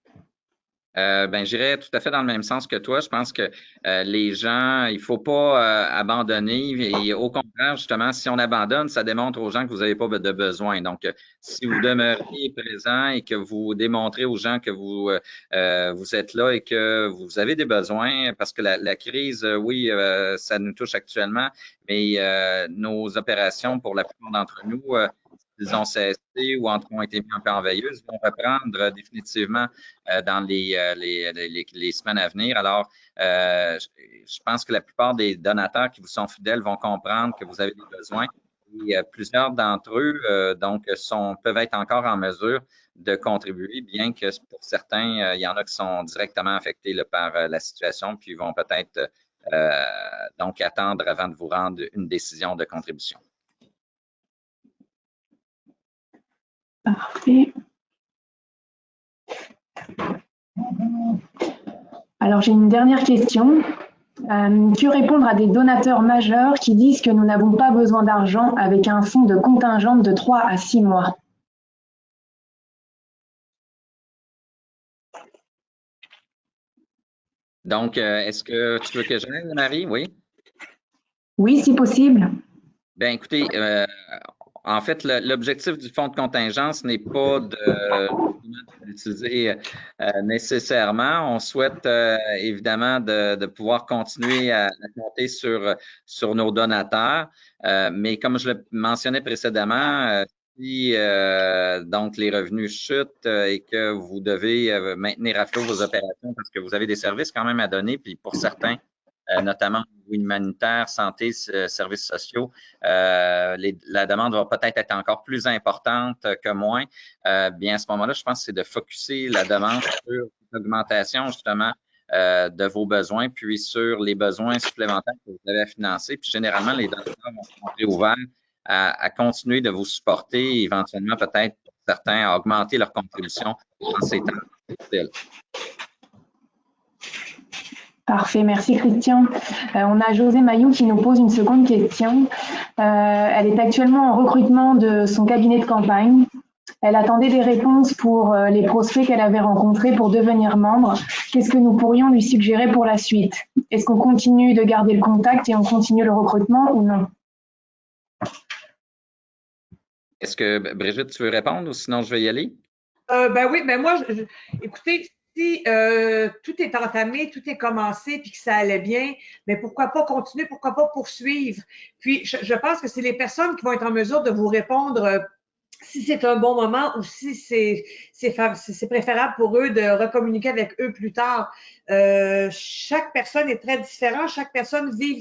J'irais tout à fait dans le même sens que toi. Je pense que les gens, il faut pas abandonner. Et au contraire, justement, si on abandonne, ça démontre aux gens que vous n'avez pas de besoin. Donc, si vous demeurez présent et que vous démontrez aux gens que vous êtes là et que vous avez des besoins, parce que la crise, oui, ça nous touche actuellement, mais nos opérations, pour la plupart d'entre nous, ils ont cessé ou ont été mis un peu en veilleuse, vont reprendre définitivement dans les semaines à venir. Alors, je pense que la plupart des donateurs qui vous sont fidèles vont comprendre que vous avez des besoins. Et plusieurs d'entre eux, peuvent être encore en mesure de contribuer, bien que pour certains, il y en a qui sont directement affectés par la situation, puis vont peut-être donc attendre avant de vous rendre une décision de contribution. Parfait. Alors, j'ai une dernière question. Que répondre à des donateurs majeurs qui disent que nous n'avons pas besoin d'argent avec un fonds de contingente de 3 à 6 mois? Donc, est-ce que tu veux que j'aille, Marie? Oui? Oui, si possible. Bien, écoutez, en fait, l'objectif du fonds de contingence n'est pas d'utiliser nécessairement. On souhaite évidemment de pouvoir continuer à compter sur nos donateurs. Mais comme je le mentionnais précédemment, si donc les revenus chutent et que vous devez maintenir à flot vos opérations parce que vous avez des services quand même à donner, puis pour certains, notamment au niveau humanitaire, santé, services sociaux, la demande va peut-être être encore plus importante que moins. Bien, à ce moment-là, je pense que c'est de focusser la demande sur l'augmentation, justement, de vos besoins, puis sur les besoins supplémentaires que vous avez à financer. Puis généralement, les donateurs vont se montrer ouverts à continuer de vous supporter et éventuellement, peut-être, pour certains, à augmenter leur contribution en ces temps difficiles. Parfait, merci Christian. On a José Mayou qui nous pose une seconde question. Elle est actuellement en recrutement de son cabinet de campagne. Elle attendait des réponses pour les prospects qu'elle avait rencontrés pour devenir membre. Qu'est-ce que nous pourrions lui suggérer pour la suite? Est-ce qu'on continue de garder le contact et on continue le recrutement ou non? Est-ce que, Brigitte, tu veux répondre ou sinon je vais y aller? Oui, moi, écoutez, si tout est entamé, tout est commencé, puis que ça allait bien, mais pourquoi pas continuer, pourquoi pas poursuivre? Puis, je pense que c'est les personnes qui vont être en mesure de vous répondre si c'est un bon moment ou si c'est préférable pour eux de recommuniquer avec eux plus tard. Chaque personne est très différente, chaque personne vit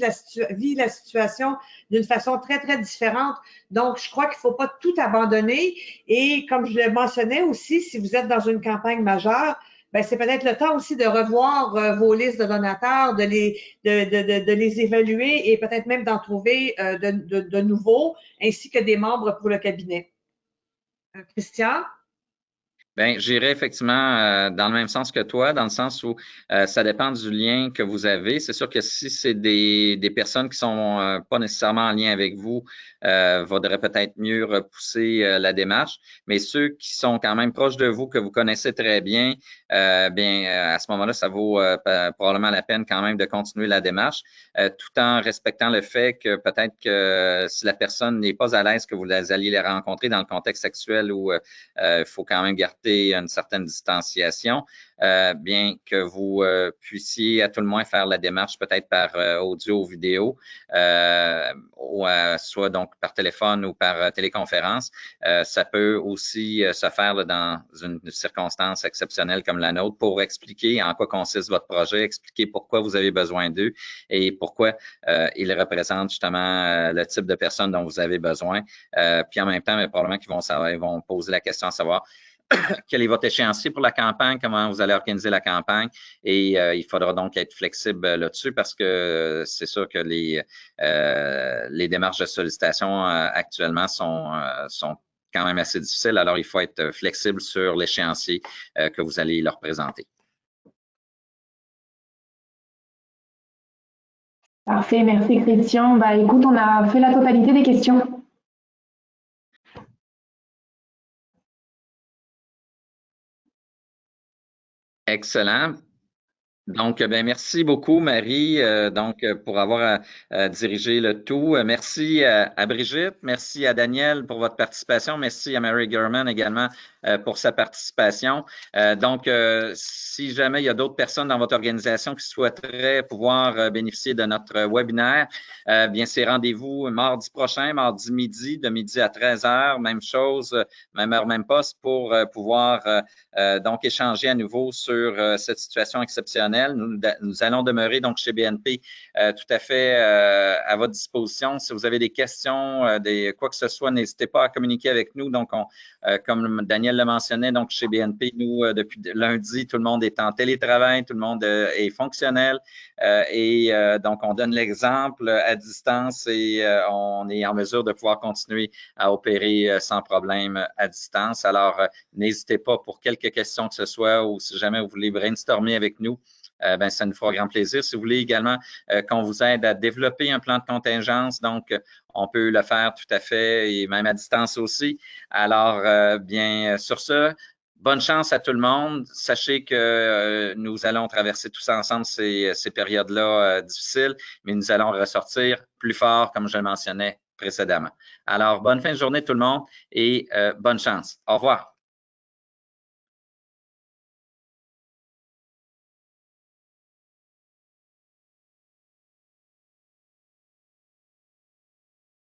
la situation d'une façon très, très différente. Donc, je crois qu'il ne faut pas tout abandonner. Et comme je le mentionnais aussi, si vous êtes dans une campagne majeure, ben, c'est peut-être le temps aussi de revoir vos listes de donateurs, de les évaluer et peut-être même d'en trouver de nouveaux, ainsi que des membres pour le cabinet. Christian? Bien, j'irais effectivement dans le même sens que toi, dans le sens où ça dépend du lien que vous avez. C'est sûr que si c'est des personnes qui sont pas nécessairement en lien avec vous, vaudrait peut-être mieux repousser la démarche. Mais ceux qui sont quand même proches de vous, que vous connaissez très bien, à ce moment-là, ça vaut probablement la peine quand même de continuer la démarche, tout en respectant le fait que peut-être que si la personne n'est pas à l'aise que vous alliez les rencontrer dans le contexte actuel où il faut quand même garder une certaine distanciation, bien que vous puissiez à tout le moins faire la démarche peut-être par audio ou vidéo, ou soit donc par téléphone ou par téléconférence. Ça peut aussi se faire là, dans une circonstance exceptionnelle comme la nôtre pour expliquer en quoi consiste votre projet, expliquer pourquoi vous avez besoin d'eux et pourquoi ils représentent justement le type de personnes dont vous avez besoin. Puis en même temps, mais probablement qu'ils vont poser la question à savoir quel est votre échéancier pour la campagne, comment vous allez organiser la campagne et il faudra donc être flexible là-dessus parce que c'est sûr que les démarches de sollicitation actuellement sont quand même assez difficiles, alors il faut être flexible sur l'échéancier que vous allez leur présenter. Parfait, merci Christian. Bah, écoute, on a fait la totalité des questions. Excellent. Donc, ben, merci beaucoup, Marie, pour avoir dirigé le tout. Merci à Brigitte, merci à Daniel pour votre participation, merci à Mary German également pour sa participation. Si jamais il y a d'autres personnes dans votre organisation qui souhaiteraient pouvoir bénéficier de notre webinaire, bien, c'est rendez-vous mardi prochain, mardi midi, de midi à 13h, même chose, même heure, même poste, pour pouvoir donc échanger à nouveau sur cette situation exceptionnelle. Nous allons demeurer donc chez BNP tout à fait à votre disposition. Si vous avez des questions, quoi que ce soit, n'hésitez pas à communiquer avec nous. Donc, comme Daniel le mentionnait, donc chez BNP, nous, depuis lundi, tout le monde est en télétravail, tout le monde est fonctionnel donc, on donne l'exemple à distance et on est en mesure de pouvoir continuer à opérer sans problème à distance. Alors, n'hésitez pas pour quelques questions que ce soit ou si jamais vous voulez brainstormer avec nous, ça nous fera grand plaisir. Si vous voulez également qu'on vous aide à développer un plan de contingence, donc on peut le faire tout à fait et même à distance aussi. Alors, sur ce, bonne chance à tout le monde. Sachez que nous allons traverser tous ensemble ces périodes-là difficiles, mais nous allons ressortir plus fort, comme je le mentionnais précédemment. Alors, bonne fin de journée tout le monde et bonne chance. Au revoir.